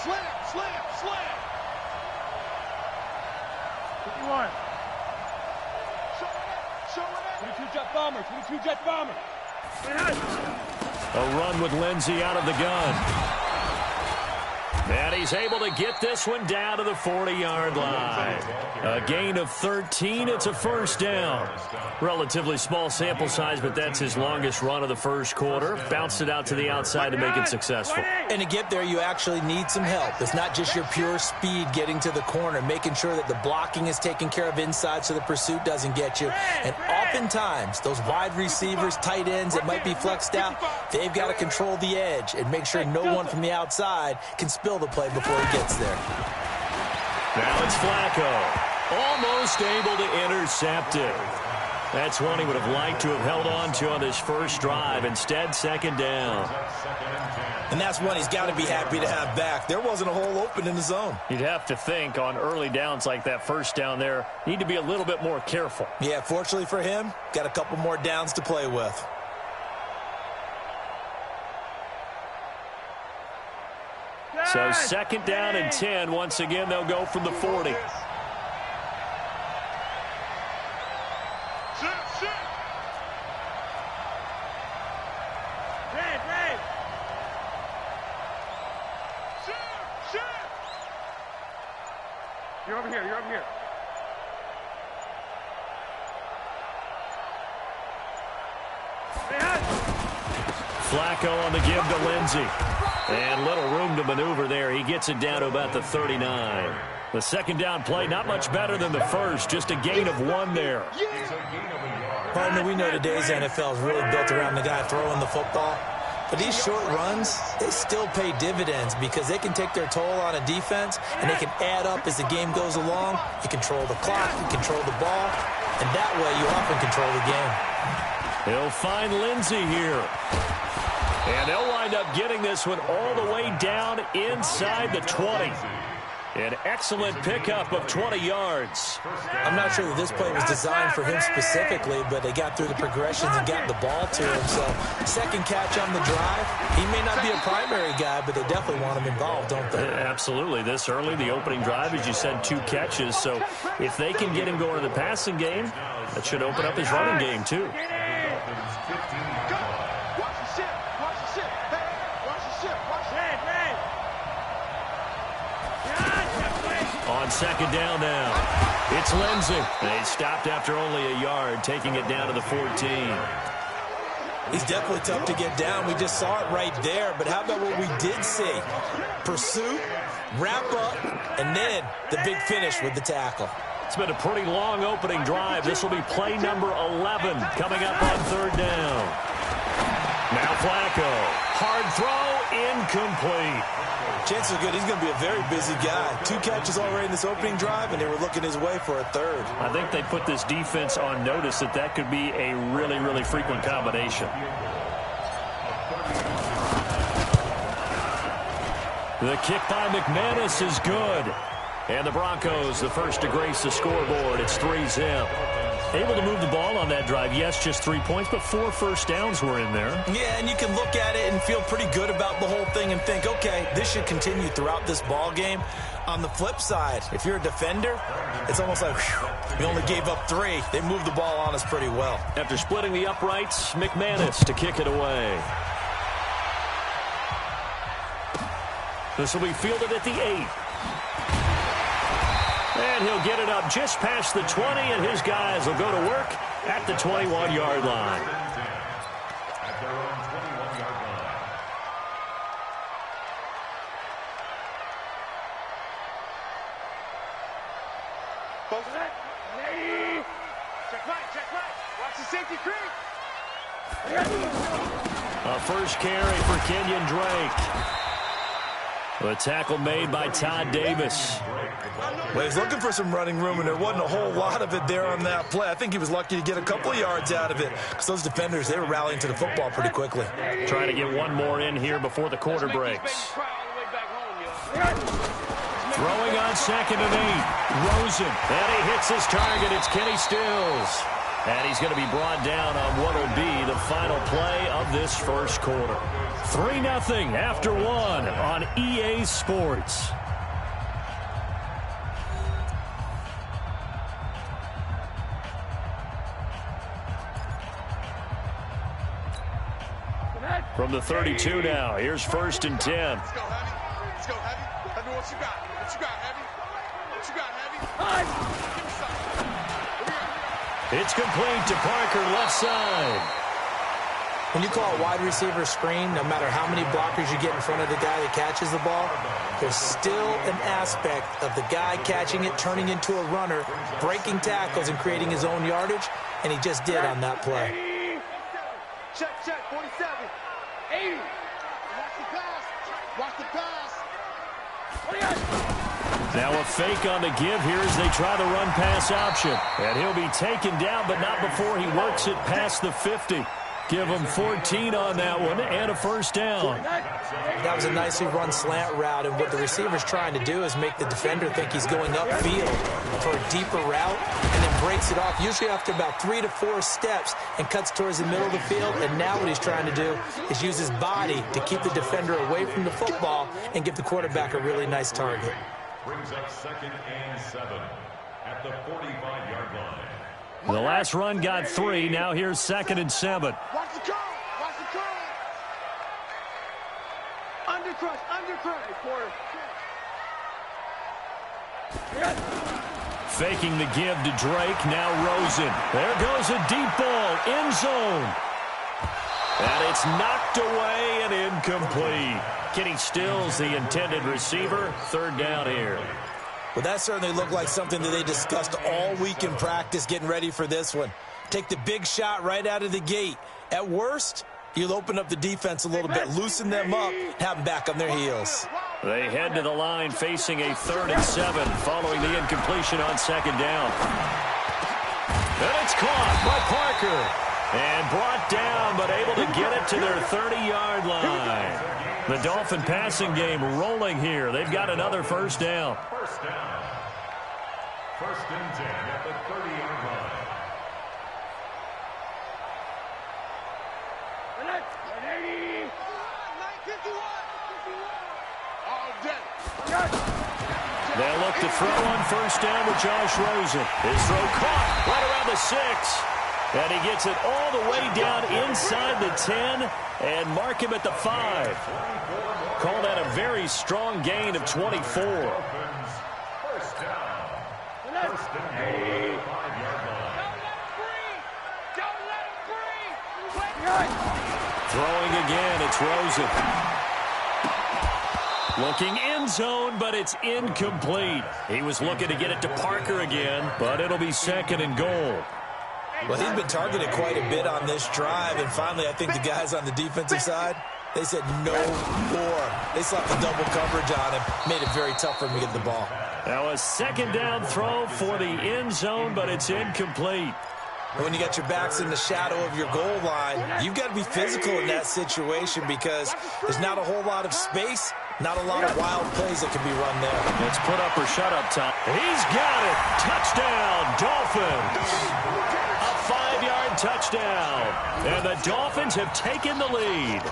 Slam. 51. Show it. 22 jet bomber. A run with Lindsay out of the gun. And he's able to get this one down to the 40-yard line. A gain of 13. It's a 1st down. Relatively small sample size, but that's his longest run of the 1st quarter. Bounced it out to the outside to make it successful. And to get there, you actually need some help. It's not just your pure speed getting to the corner, making sure that the blocking is taken care of inside so the pursuit doesn't get you. And oftentimes, those wide receivers, tight ends that might be flexed out, they've got to control the edge and make sure no one from the outside can spill the play before he gets there. Now it's Flacco. Almost able to intercept it. That's one he would have liked to have held on to on his first drive. Instead, 2nd down. And that's one he's got to be happy to have back. There wasn't a hole open in the zone. You'd have to think on early downs like that 1st down there, need to be a little bit more careful. Yeah, fortunately for him, got a couple more downs to play with. So 2nd down and 10. Once again, they'll go from the 40. You're over here. Flacco on the give to Lindsay. And little room to maneuver there. He gets it down to about the 39. The 2nd down play, not much better than the 1st. Just a gain of 1 there. Partner, we know today's NFL is really built around the guy throwing the football. But these short runs, they still pay dividends because they can take their toll on a defense, and they can add up as the game goes along. You control the clock, you control the ball, and that way you often control the game. He'll find Lindsay here. And they'll wind up getting this one all the way down inside the 20. An excellent pickup of 20 yards. I'm not sure that this play was designed for him specifically, but they got through the progressions and got the ball to him. So, 2nd catch on the drive. He may not be a primary guy, but they definitely want him involved, don't they? Absolutely. This early, the opening drive, as you said, 2 catches. So, if they can get him going in the passing game, that should open up his running game, too. second down now. It's Lindsey. They stopped after only a yard, taking it down to the 14. He's definitely tough to get down. We just saw it right there. But how about what we did see? Pursuit, wrap up, and then the big finish with the tackle. It's been a pretty long opening drive. This will be play number 11 coming up on third down. Now Flacco. Hard throw, incomplete. Chances are good he's going to be a very busy guy. 2 catches already in this opening drive, and they were looking his way for a third. I think they put this defense on notice that could be a really, really frequent combination. The kick by McManus is good. And the Broncos, the first to grace the scoreboard. It's 3-zip. Able to move the ball on that drive. Yes, just 3 points, but 4 first downs were in there. Yeah, and you can look at it and feel pretty good about the whole thing and think, okay, this should continue throughout this ball game. On the flip side, if you're a defender, it's almost like, whew, we only gave up 3. They moved the ball on us pretty well. After splitting the uprights, McManus to kick it away. This will be fielded at the 8. And he'll get it up just past the 20, and his guys will go to work at the 21-yard line. At their own 21-yard line. Both of that. Check right. Watch the safety creep. A first carry for Kenyon Drake. A tackle made by Todd Davis. Well, he's looking for some running room, and there wasn't a whole lot of it there on that play. I think he was lucky to get a couple of yards out of it because those defenders, they were rallying to the football pretty quickly. Trying to get one more in here before the quarter breaks. Throwing on 2nd and 8. Rosen. And he hits his target. It's Kenny Stills. And he's going to be brought down on what will be the final play of this first quarter. 3-0 after 1 on EA Sports. From the 32 now, here's 1st and 10. Let's go, Heavy. Let's go, Heavy. Heavy, what you got? What you got, Heavy? What you got, Heavy? Give me something. It's complete to Parker, left side. When you call a wide receiver screen, no matter how many blockers you get in front of the guy that catches the ball, there's still an aspect of the guy catching it, turning into a runner, breaking tackles, and creating his own yardage, and he just did on that play. Check, 47. 80. Watch the pass. Watch the pass. Now a fake on the give here as they try the run-pass option. And he'll be taken down, but not before he works it past the 50. Give him 14 on that one and a first down. That was a nicely run slant route, and what the receiver's trying to do is make the defender think he's going upfield for a deeper route and then breaks it off, usually after about 3 to 4 steps, and cuts towards the middle of the field. And now what he's trying to do is use his body to keep the defender away from the football and give the quarterback a really nice target. Brings up 2nd and 7 at the 45-yard line. The last run got 3. Now here's 2nd and 7. Watch the curl. Watch the curl. Undercrush. Faking the give to Drake. Now Rosen. There goes a deep ball. End zone. And it's knocked away and incomplete. Kenny Stills, the intended receiver. 3rd down here. Well, that certainly looked like something that they discussed all week in practice getting ready for this one. Take the big shot right out of the gate. At worst, you'll open up the defense a little bit, loosen them up, have them back on their heels. They head to the line facing a 3rd and 7 following the incompletion on 2nd down. And it's caught by Parker. And brought down, but able to get it to their 30-yard line. The Dolphin passing game rolling here. They've got another first down. First down. 1st and 10 at the 30-yard line. They'll look to throw on 1st down with Josh Rosen. His throw caught right around the 6. And he gets it all the way down inside the 10 and mark him at the 5. Call that a very strong gain of 24. First down. Throwing again, it's Rosen. Looking end zone, but it's incomplete. He was looking to get it to Parker again, but it'll be 2nd and goal. Well, he's been targeted quite a bit on this drive, and finally I think the guys on the defensive side, they said no more. They slapped the double coverage on him, made it very tough for him to get the ball. Now a 2nd down throw for the end zone, but it's incomplete. And when you got your backs in the shadow of your goal line, you've got to be physical in that situation because there's not a whole lot of space, not a lot of wild plays that can be run there. It's put up or shut up time. He's got it. Touchdown, Dolphins. A 5-yard touchdown. And the Dolphins have taken the lead.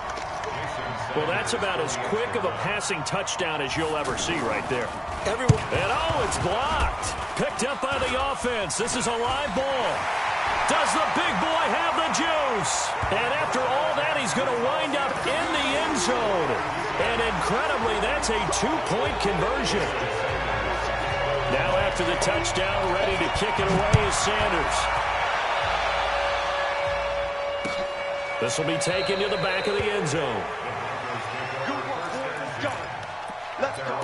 Well, that's about as quick of a passing touchdown as you'll ever see right there. And it's blocked. Picked up by the offense. This is a live ball. Does the big boy have the juice? And after all that, he's going to wind up in the end zone. And incredibly, that's a 2-point conversion. Now after the touchdown, ready to kick it away is Sanders. This will be taken to the back of the end zone. Let's go.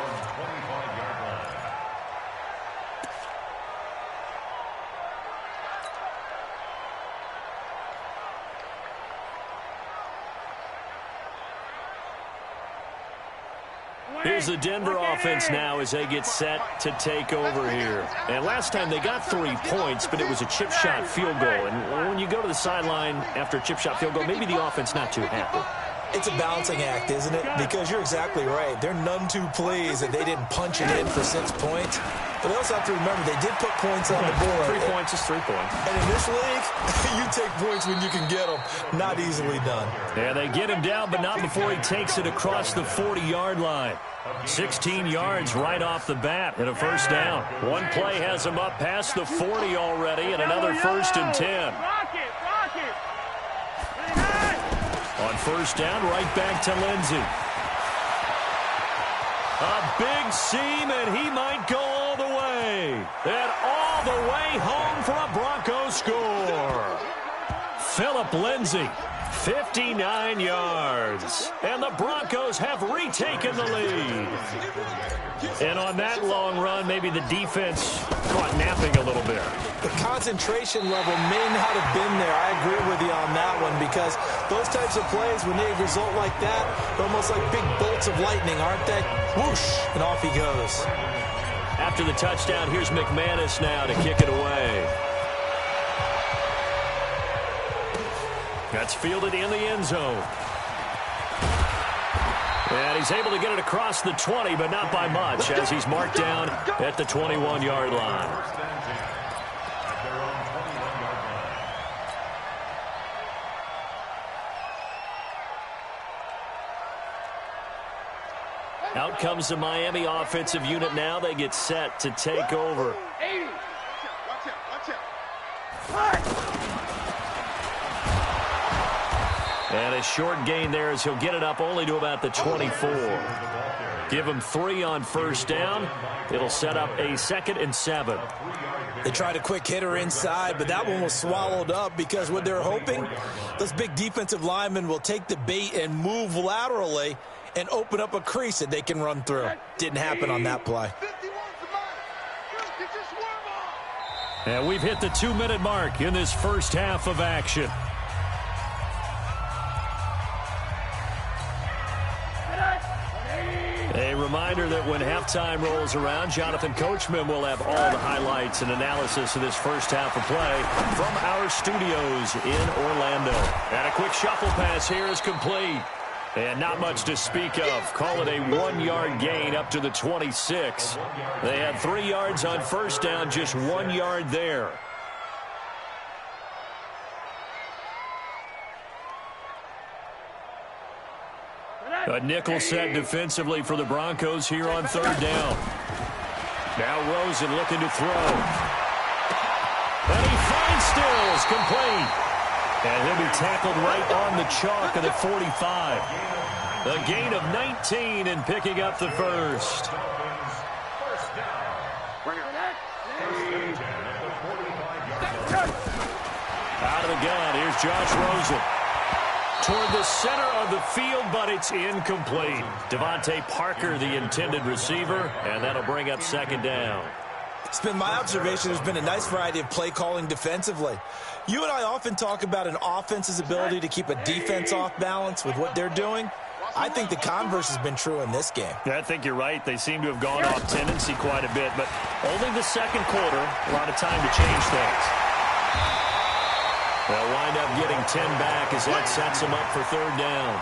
Here's the Denver offense now as they get set to take over here. And last time they got 3 points, but it was a chip shot field goal. And when you go to the sideline after a chip shot field goal, maybe the offense not too happy. It's a balancing act, isn't it? Because you're exactly right. They're none too pleased that they didn't punch it in for 6 points. But they also have to remember they did put points on the board. 3 points is 3 points. And in this league, you take points when you can get them. Not easily done. Yeah, they get him down, but not before he takes it across the 40-yard line. 16 yards right off the bat and a first down. One play has him up past the 40 already and another 1st and 10. On first down, right back to Lindsey. A big seam, and he might go all the way. And all the way home for a Broncos score. Phillip Lindsey, 59 yards. And the Broncos have retaken the lead. And on that long run, maybe the defense caught napping a little bit. The concentration level may not have been there. I agree with you on that one because those types of plays, when they result like that, they're almost like big bolts of lightning, aren't they? Whoosh, and off he goes. After the touchdown, here's McManus now to kick it away. That's fielded in the end zone. And he's able to get it across the 20, but not by much, as he's marked down at the 21-yard line. Out comes the Miami offensive unit now. They get set to take over. And a short gain there as he'll get it up only to about the 24. Give him 3 on first down. It'll set up a 2nd and 7. They tried a quick hitter inside, but that one was swallowed up because what they're hoping, those big defensive linemen will take the bait and move laterally and open up a crease that they can run through. Didn't happen on that play. And we've hit the 2-minute mark in this first half of action. A reminder that when halftime rolls around, Jonathan Coachman will have all the highlights and analysis of this first half of play from our studios in Orlando. And a quick shuffle pass here is complete. And not much to speak of. Call it a 1-yard gain up to the 26. They had 3 yards on first down, just 1 yard there. A nickel set defensively for the Broncos here on third down. Now Rosen looking to throw. And he finds Stills, complete. And he'll be tackled right on the chalk of the 45. A gain of 19 and picking up the first. Out of the gun, here's Josh Rosen. toward the center of the field, but it's incomplete. Devontae Parker, the intended receiver, and that'll bring up second down. It's been my observation there's been a nice variety of play calling defensively. You and I often talk about an offense's ability to keep a defense off balance with what they're doing. I think the converse has been true in this game. Yeah, I think you're right. They seem to have gone off tendency quite a bit, but only the second quarter, a lot of time to change things. They'll wind up getting 10 back as that sets them up for third down.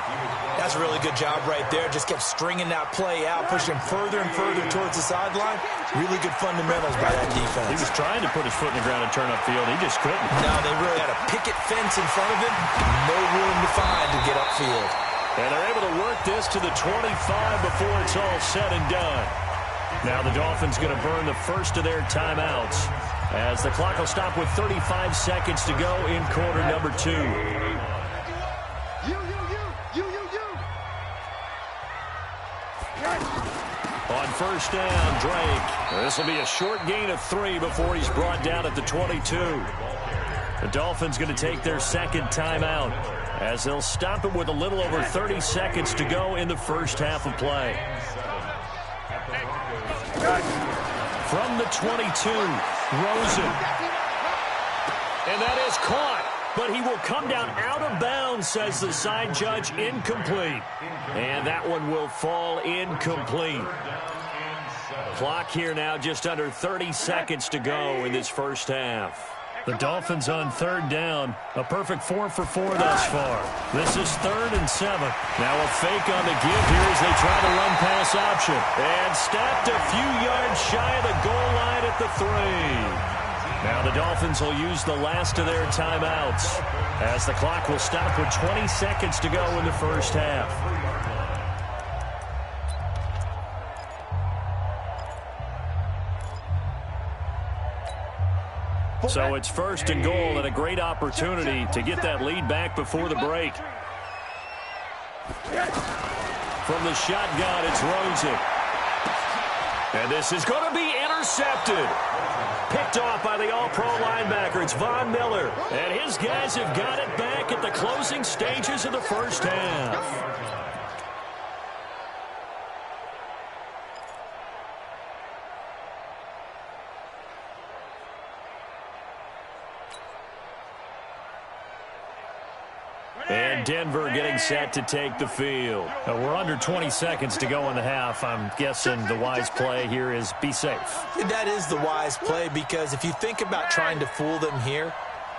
That's a really good job right there. Just kept stringing that play out, pushing further and further towards the sideline. Really good fundamentals by that defense. He was trying to put his foot in the ground and turn upfield. He just couldn't. No, they really had a picket fence in front of him. No room to find to get upfield. And they're able to work this to the 25 before it's all said and done. Now the Dolphins going to burn the first of their timeouts as the clock will stop with 35 seconds to go in quarter number 2. On first down, Drake. This will be a short gain of 3 before he's brought down at the 22. The Dolphins going to take their second timeout as they'll stop it with a little over 30 seconds to go in the first half of play. From the 22, Rosen. And that is caught, but he will come down out of bounds, says the side judge. Incomplete. And that one will fall incomplete. Clock here now just under 30 seconds to go in this first half. The Dolphins on third down. A perfect 4 for 4 thus far. This is 3rd and 7. Now a fake on the give here as they try to run pass option. And stopped a few yards shy of the goal line at the 3. Now the Dolphins will use the last of their timeouts as the clock will stop with 20 seconds to go in the first half. So it's 1st and goal and a great opportunity to get that lead back before the break. From the shotgun, it's Rosen. And this is going to be intercepted. Picked off by the all-pro linebacker. It's Von Miller. And his guys have got it back at the closing stages of the first half. And Denver getting set to take the field. We're under 20 seconds to go in the half. I'm guessing the wise play here is be safe. That is the wise play because if you think about trying to fool them here,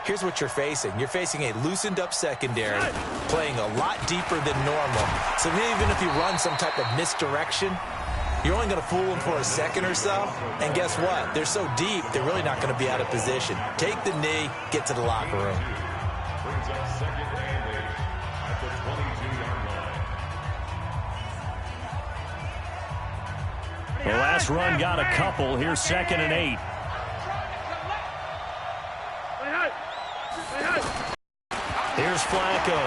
here's what you're facing. You're facing a loosened-up secondary, playing a lot deeper than normal. So even if you run some type of misdirection, you're only going to fool them for a second or so. And guess what? They're so deep, they're really not going to be out of position. Take the knee, get to the locker room. Brings up second and 8 at the 22-yard line. The last run got a couple. Here's 2nd and 8. Here's Flacco.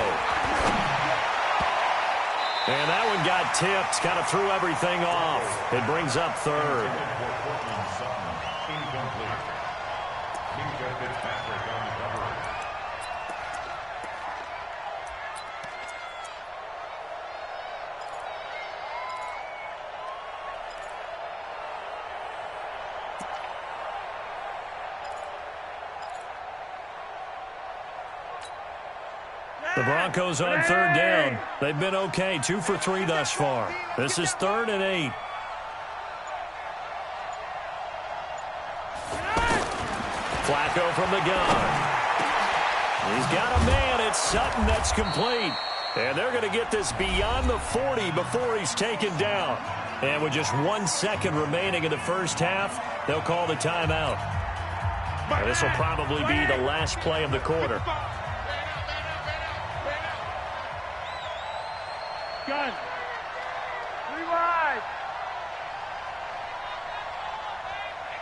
And that one got tipped. Kind of threw everything off. It brings up 3rd. Incomplete. Minka Fitzpatrick on the coverage. The Broncos on third down. They've been okay. 2 for 3 thus far. This is 3rd and 8. Flacco from the gun. He's got a man. It's Sutton that's complete. And they're going to get this beyond the 40 before he's taken down. And with just 1 second remaining in the first half, they'll call the timeout. And this will probably be the last play of the quarter. Gun. 3 wide.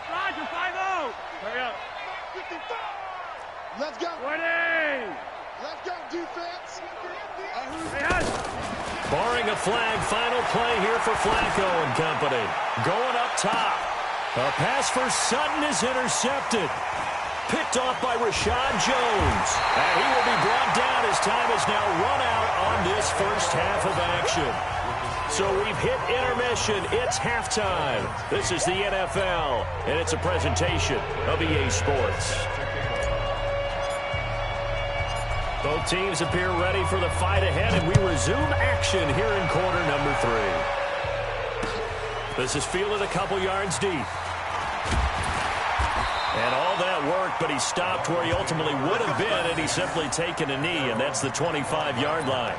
Roger, 5-0. Hurry up. 55. Let's go. 20. Let's go, defense. Barring a flag, final play here for Flacco and company. Going up top. A pass for Sutton is intercepted. Picked off by Rashad Jones. And he will be brought down as time has now run out on this first half of action. So we've hit intermission. It's halftime. This is the NFL, and it's a presentation of EA Sports. Both teams appear ready for the fight ahead, and we resume action here in quarter number 3. This is fielded a couple yards deep. And all that work, but he stopped where he ultimately would have been had he simply taken a knee, and that's the 25-yard line.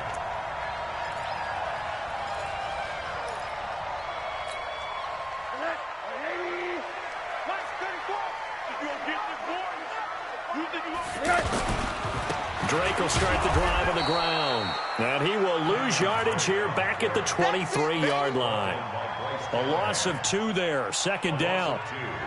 Drake will start the drive on the ground. And he will lose yardage here back at the 23-yard line. A loss of 2 there, second down.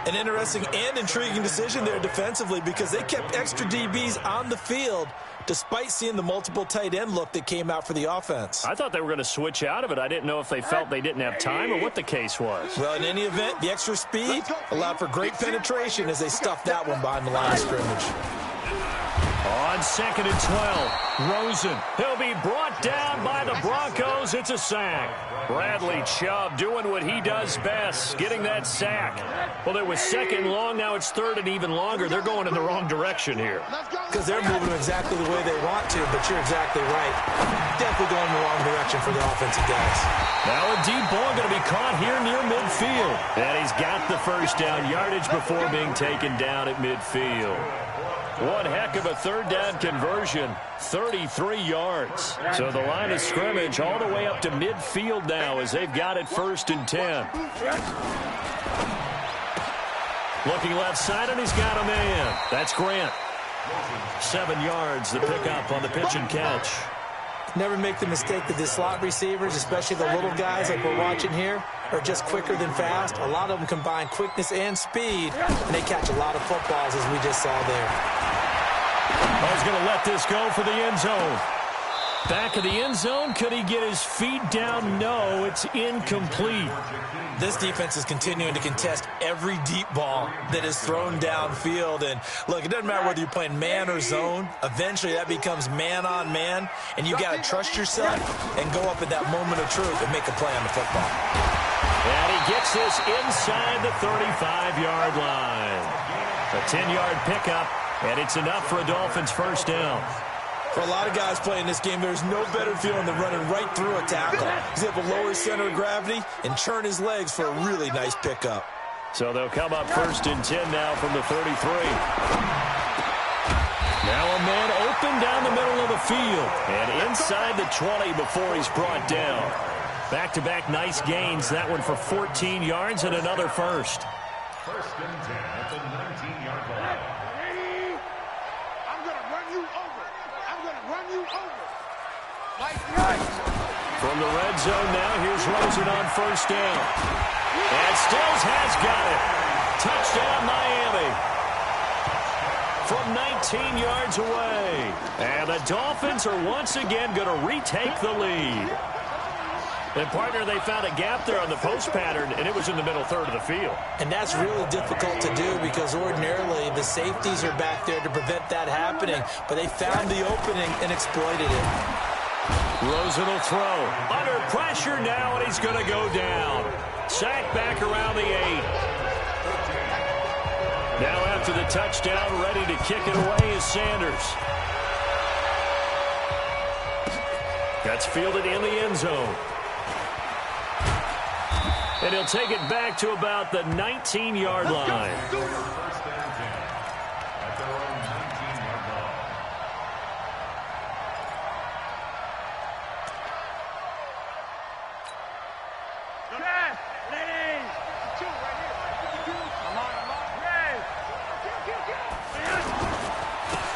An interesting and intriguing decision there defensively because they kept extra DBs on the field despite seeing the multiple tight end look that came out for the offense. I thought they were going to switch out of it. I didn't know if they felt they didn't have time or what the case was. Well, in any event, the extra speed allowed for great penetration as they stuffed that one behind the line of scrimmage. On 2nd and 12, Rosen. He'll be brought down by the Broncos. It's a sack. Bradley Chubb doing what he does best, getting that sack. Well, it was 2nd and long. Now it's 3rd and even longer. They're going in the wrong direction here. Because they're moving exactly the way they want to, but you're exactly right. Definitely going in the wrong direction for the offensive guys. Now a deep ball going to be caught here near midfield. And he's got the first down yardage before being taken down at midfield. One heck of a third down conversion, 33 yards. So the line of scrimmage all the way up to midfield now as they've got it 1st and 10. Looking left side, and he's got a man. That's Grant. 7 yards, the pickup on the pitch and catch. Never make the mistake that the slot receivers, especially the little guys like we're watching here, are just quicker than fast. A lot of them combine quickness and speed, and they catch a lot of footballs, as we just saw there. He's going to let this go for the end zone. Back of the end zone. Could he get his feet down? No, it's incomplete. This defense is continuing to contest every deep ball that is thrown downfield. And, look, it doesn't matter whether you're playing man or zone. Eventually, that becomes man-on-man, and you got to trust yourself and go up at that moment of truth and make a play on the football. And he gets this inside the 35-yard line. A 10-yard pickup, and it's enough for a Dolphins first down. For a lot of guys playing this game, there's no better feeling than running right through a tackle. He's able to lower his center of gravity and churn his legs for a really nice pickup. So they'll come up 1st and 10 now from the 33. Now a man open down the middle of the field. And inside the 20 before he's brought down. Back-to-back nice gains. That one for 14 yards and another first. 1st and 10 at the 19-yard line. From the red zone now, here's Rosen on 1st down. And Stills has got it. Touchdown, Miami. From 19 yards away. And the Dolphins are once again going to retake the lead. And, partner, they found a gap there on the post pattern, and it was in the middle third of the field. And that's really difficult to do because ordinarily the safeties are back there to prevent that happening. But they found the opening and exploited it. Rosen will throw. Under pressure now, and he's going to go down. Sacked back around the 8. Now after the touchdown, ready to kick it away is Sanders. That's fielded in the end zone. And he'll take it back to about the 19-yard line. 1st and 10 at their own 19-yard line.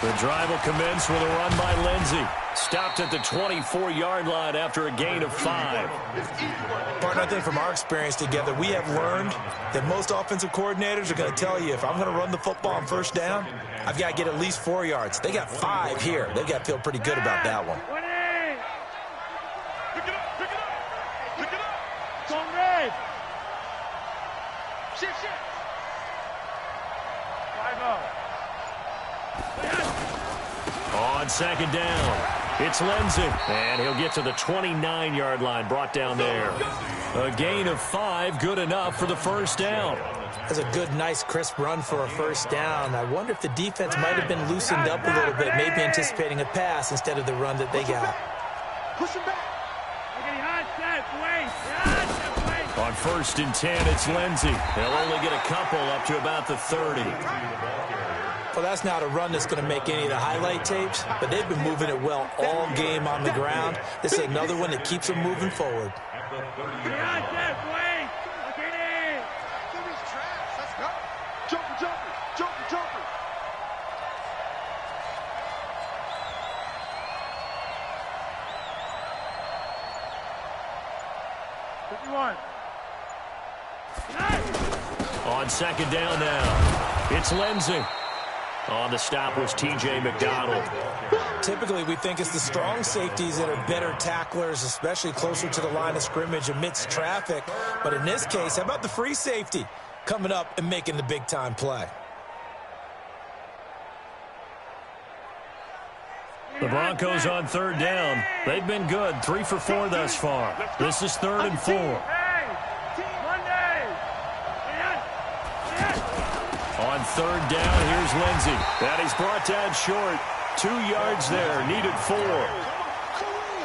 The drive will commence with a run by Lindsey. Stopped at the 24-yard line after a gain of 5. Partner, I think from our experience together, we have learned that most offensive coordinators are going to tell you, if I'm going to run the football on 1st down, I've got to get at least 4 yards. They got 5 here. They've got to feel pretty good about that one. Pick it up, pick it up, pick it up. It's on red. Shit. 5-0. On second down, it's Lindsey, and he'll get to the 29-yard line, brought down there. A gain of 5, good enough for the first down. That's a good, nice, crisp run for a first down. I wonder if the defense might have been loosened up a little bit, maybe anticipating a pass instead of the run that they got. Push him back. On 1st and 10, it's Lindsey. They'll only get a couple up to about the 30. Well, that's not a run that's going to make any of the highlight tapes, but they've been moving it well all game on the ground. This is another one that keeps them moving forward. Let's go. Jumper, jumper, jumper, jumper. On second down now, it's Lindsey. On the stop was T.J. McDonald. Typically, we think it's the strong safeties that are better tacklers, especially closer to the line of scrimmage amidst traffic. But in this case, how about the free safety coming up and making the big-time play? The Broncos on 3rd down. They've been good, 3 for 4 thus far. This is 3rd and 4. On 3rd down, here's Lindsey. That he's brought down short. 2 yards there, needed 4.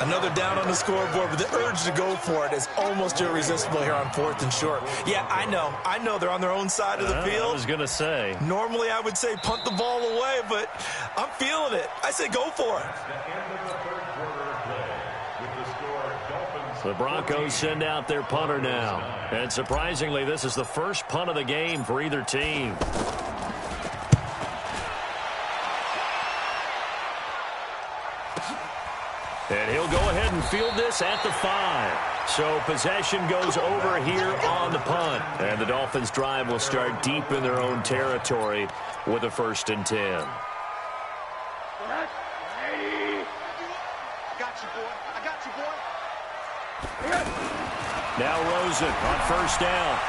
Another down on the scoreboard, but the urge to go for it is almost irresistible here on 4th and short. Yeah, I know they're on their own side of the field. I was going to say. Normally, I would say punt the ball away, but I'm feeling it. I say go for it. The Broncos send out their punter now. And surprisingly, this is the first punt of the game for either team. And he'll go ahead and field this at the 5. So possession goes over here on the punt. And the Dolphins' drive will start deep in their own territory with a 1st and 10. I got you, boy. I got you, boy. Now Rosen on 1st down.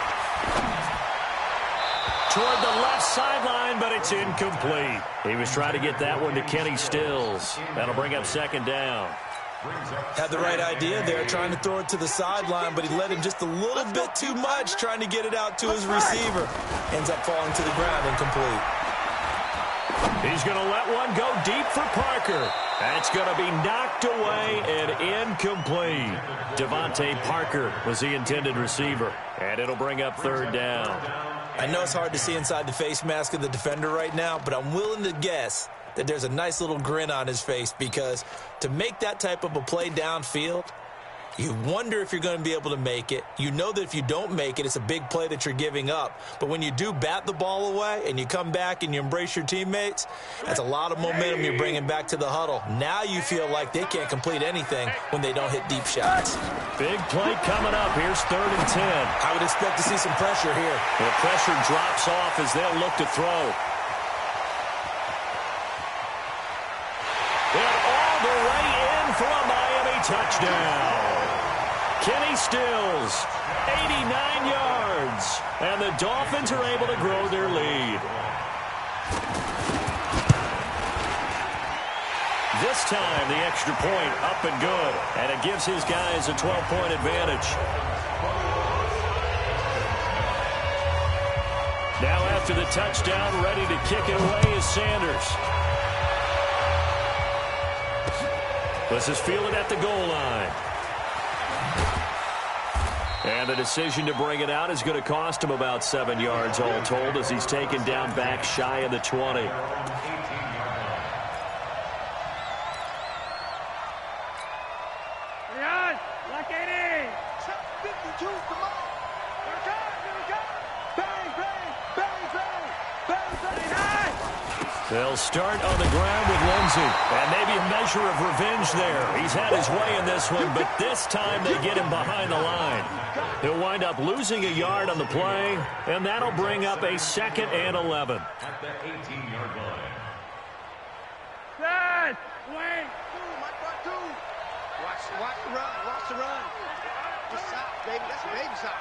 Toward the left sideline, but it's incomplete. He was trying to get that one to Kenny Stills. That'll bring up 2nd down. Had the right idea there, trying to throw it to the sideline, but he let him just a little bit too much, trying to get it out to his receiver. Ends up falling to the ground incomplete. He's going to let one go deep for Parker. That's going to be knocked away and incomplete. Devontae Parker was the intended receiver, and it'll bring up 3rd down. I know it's hard to see inside the face mask of the defender right now, but I'm willing to guess that there's a nice little grin on his face, because to make that type of a play downfield, you wonder if you're going to be able to make it. You know that if you don't make it, it's a big play that you're giving up. But when you do bat the ball away and you come back and you embrace your teammates, that's a lot of momentum you're bringing back to the huddle. Now you feel like they can't complete anything when they don't hit deep shots. Big play coming up. Here's 3rd and 10. I would expect to see some pressure here. The pressure drops off as they'll look to throw. And all the way in for a Miami touchdown. Kenny Stills, 89 yards. And the Dolphins are able to grow their lead. This time, the extra point up and good. And it gives his guys a 12-point advantage. Now after the touchdown, ready to kick it away is Sanders. This is fielded at the goal line. And the decision to bring it out is going to cost him about 7 yards all told, as he's taken down back shy of the 20. They'll start on the ground with Lindsey. And maybe a measure of revenge there. He's had his way in this one, but this time they get him behind the line. He'll wind up losing a yard on the play, and that'll bring up a 2nd and 11. At the 18-yard line. Watch the run. Watch the run. Just stop, baby. That's a baby stop.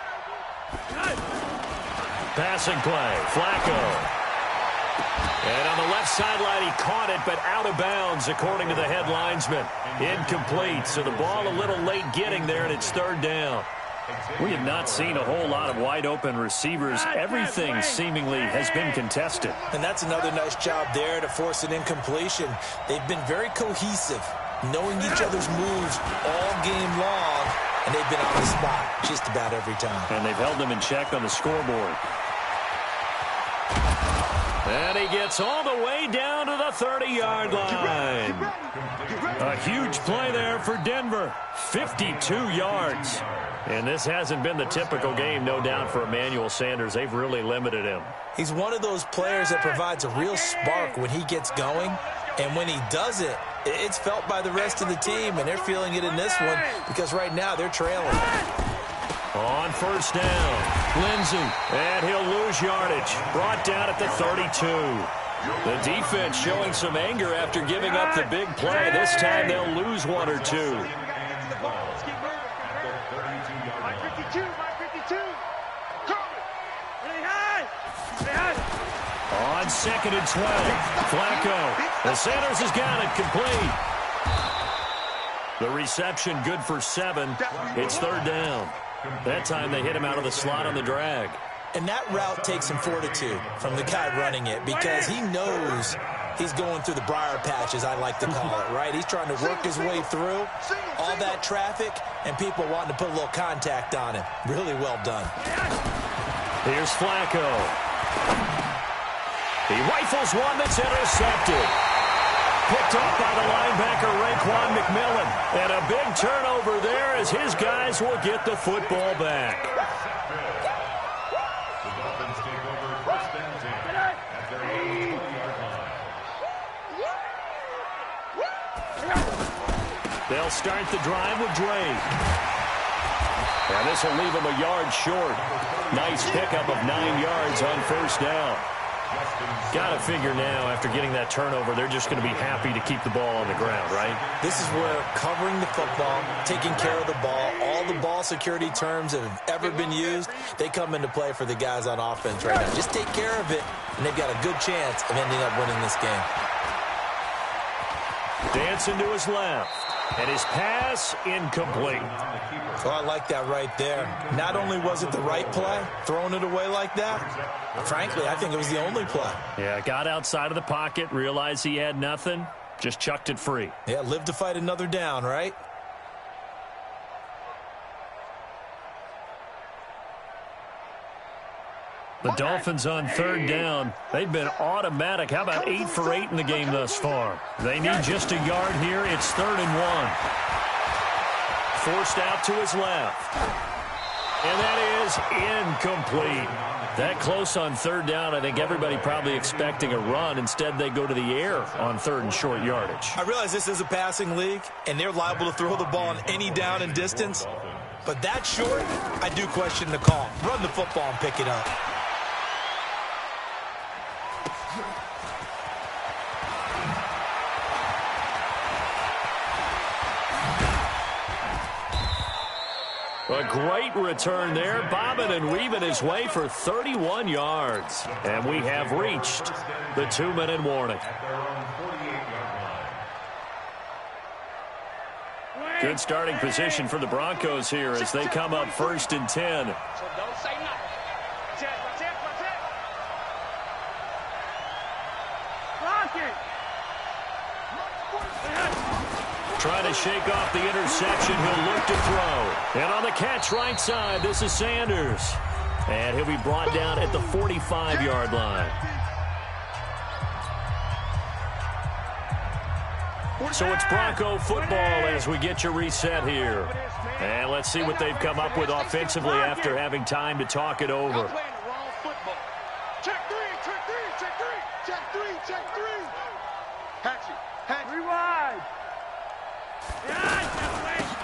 Passing play. Flacco. And on the left sideline, he caught it, but out of bounds, according to the head linesman. Incomplete, so the ball a little late getting there, and it's third down. We have not seen a whole lot of wide-open receivers. Everything seemingly has been contested. And that's another nice job there to force an incompletion. They've been very cohesive, knowing each other's moves all game long, and they've been on the spot just about every time. And they've held them in check on the scoreboard. And he gets all the way down to the 30-yard line. A huge play there for Denver. 52 yards. And this hasn't been the typical game, no doubt, for Emmanuel Sanders. They've really limited him. He's one of those players that provides a real spark when he gets going. And when he does it, it's felt by the rest of the team, and they're feeling it in this one because right now they're trailing. On first down, Lindsey, and he'll lose yardage. Brought down at the 32. The defense showing some anger after giving up the big play. This time they'll lose one or two. On second and 12, Flacco. The Sanders has got it complete. The reception good for 7. It's third down. That time they hit him out of the slot on the drag. And that route takes some fortitude from the guy running it because he knows he's going through the briar patch, as I like to call it, right? He's trying to work his way through all that traffic and people wanting to put a little contact on him. Really well done. Here's Flacco. He rifles one that's intercepted. Picked up by the linebacker, Raekwon McMillan. And a big turnover there as his guys will get the football back. The Dolphins take over first and 10 at their own 20-yard line. They'll start the drive with Drake. And this will leave him a yard short. Nice pickup of 9 yards on first down. Got to figure now, after getting that turnover, they're just going to be happy to keep the ball on the ground, right? This is where covering the football, taking care of the ball, all the ball security terms that have ever been used, they come into play for the guys on offense right now. Just take care of it, and they've got a good chance of ending up winning this game. Dancing to his left, and his pass incomplete. So I like that right there. Not only was it the right play, throwing it away like that, frankly, I think it was the only play. Yeah, got outside of the pocket, realized he had nothing, just chucked it free. Yeah, live to fight another down, right? The Dolphins on third down. They've been automatic. How about 8 for 8 in the game thus far? They need just a yard here. It's 3rd and 1. Forced out to his left. And that is incomplete. That close on third down, I think everybody probably expecting a run. Instead, they go to the air on 3rd and short yardage. I realize this is a passing league, and they're liable to throw the ball on any down and distance. But that short, I do question the call. Run the football and pick it up. A great return there, bobbing and weaving his way for 31 yards. And we have reached the 2-minute warning. Good starting position for the Broncos here as they come up 1st and 10. So don't say nothing. That's it, that's it, that's it. Block it. Trying to shake off the interception. He'll look to throw. And on the catch right side, this is Sanders. And he'll be brought down at the 45-yard line. So it's Bronco football as we get you reset here. And let's see what they've come up with offensively after having time to talk it over. Check three, check three, check three, check three, check three. Hatchet, hatchet. Rewind.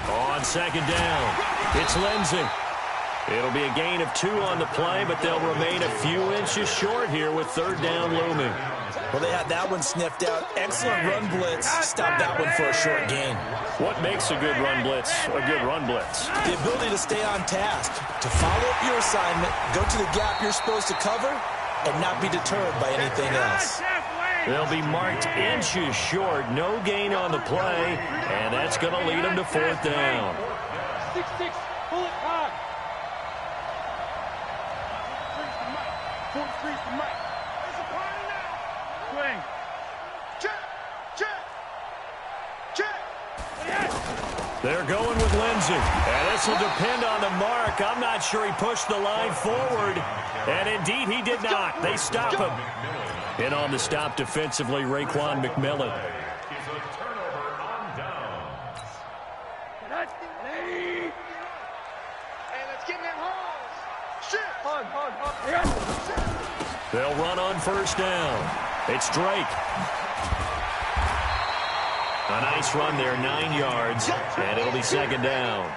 On 2nd down, it's Lindsey. It'll be a gain of 2 on the play, but they'll remain a few inches short here with 3rd down looming. Well, they had that one sniffed out. Excellent run blitz. Stopped that one for a short gain. What makes a good run blitz a good run blitz? The ability to stay on task, to follow up your assignment, go to the gap you're supposed to cover, and not be deterred by anything else. They'll be marked inches short. No gain on the play, and that's going to lead them to fourth down. 6-6, pull it high. 43's the mic. It's a party now. Swing. Check, check, check. They're going with Lindsey, and this will depend on the mark. I'm not sure he pushed the line forward, and indeed he did not. They stop him. In on the stop defensively, Raekwon McMillan. Is a turnover on downs. Hey, let's get in them holes. Shit. Hug. They'll run on first down. It's Drake. A nice run there, 9 yards, and it'll be second down.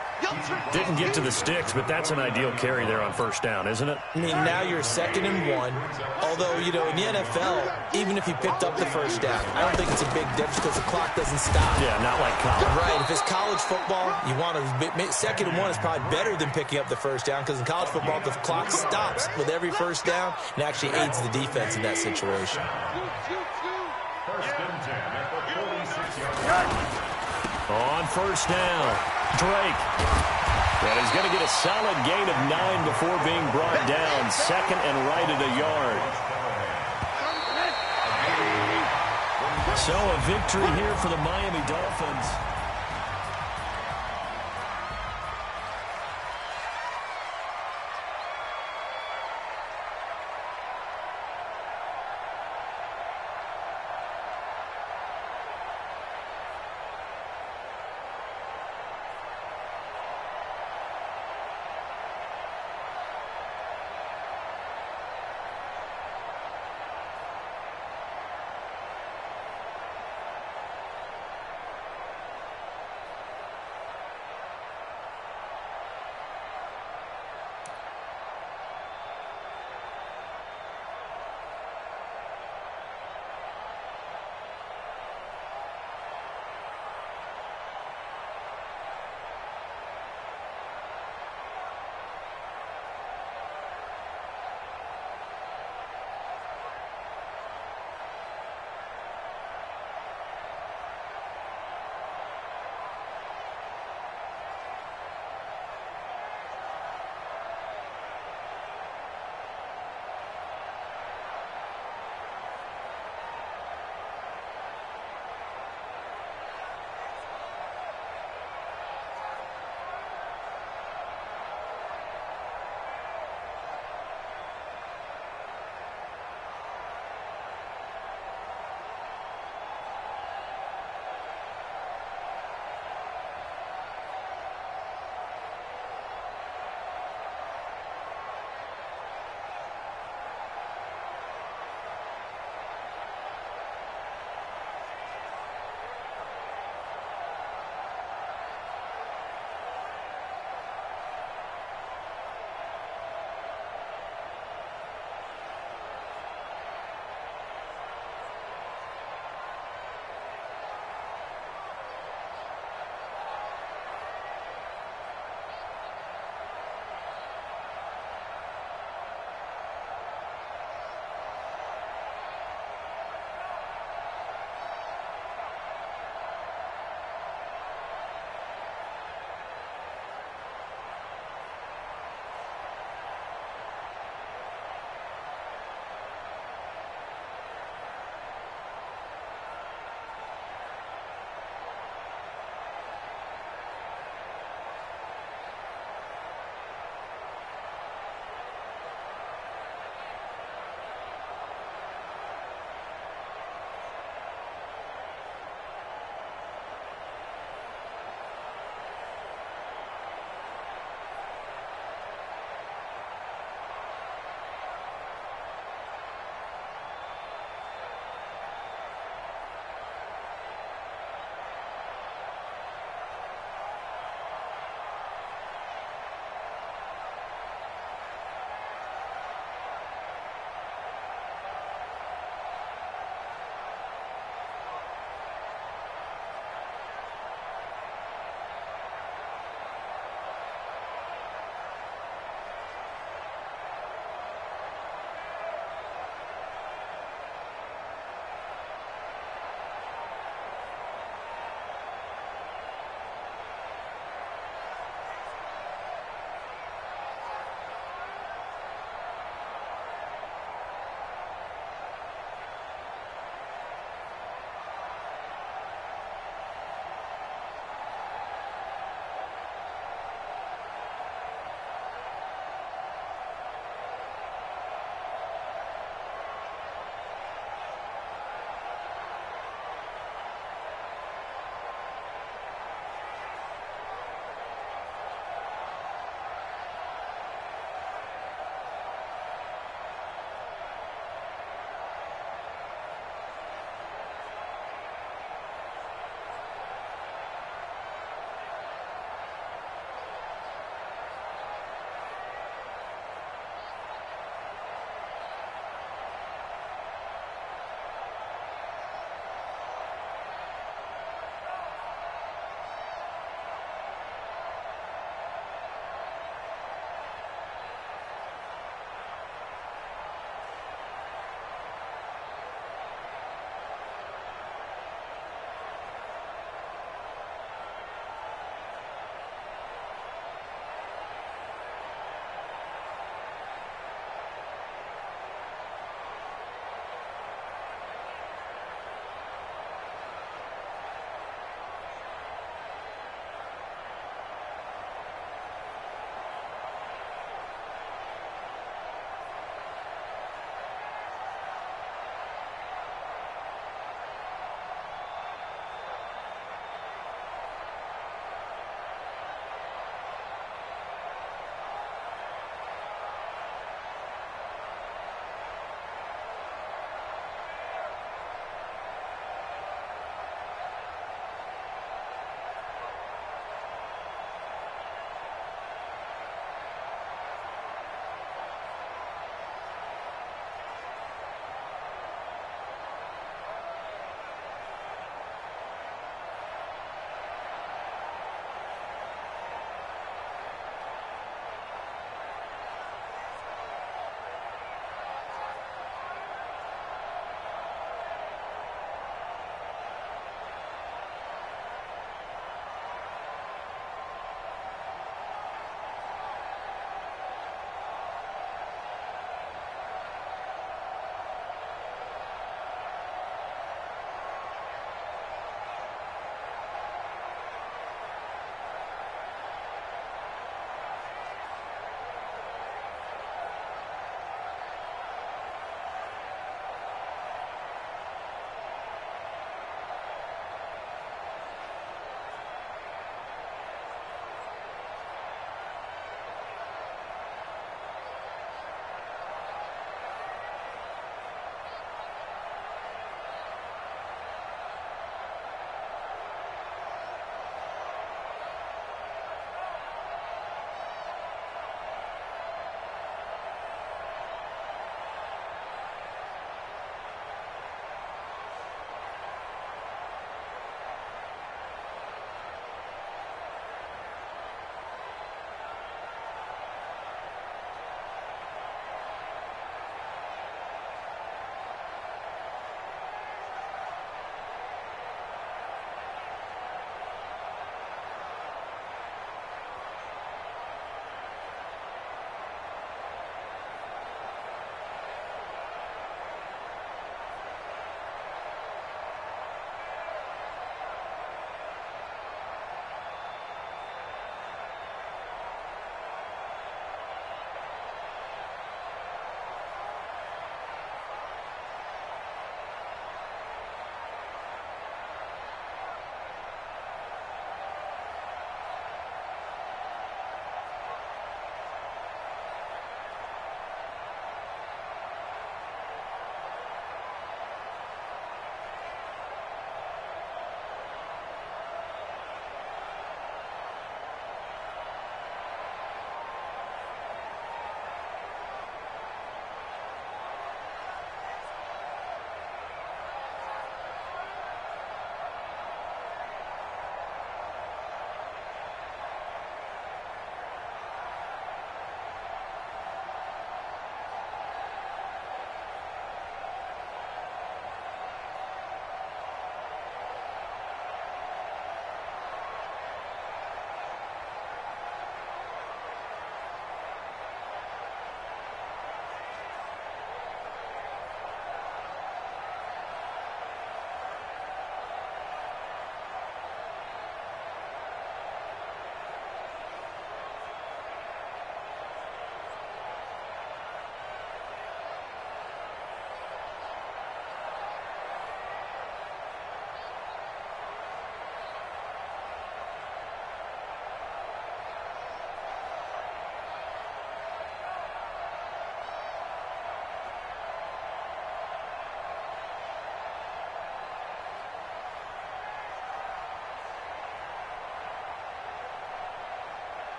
Didn't get to the sticks, but that's an ideal carry there on first down, isn't it? I mean, now you're 2nd and 1. Although, you know, in the NFL, even if he picked up the first down, I don't think it's a big difference because the clock doesn't stop. Yeah, not like college. Right. If it's college football, you want to 2nd and 1 is probably better than picking up the first down because in college football, the clock stops with every first down and actually aids the defense in that situation. First and 10 at the 46-yard line. On first down, Drake. And he's going to get a solid gain of 9 before being brought down. 2nd and right at a yard. So a victory here for the Miami Dolphins.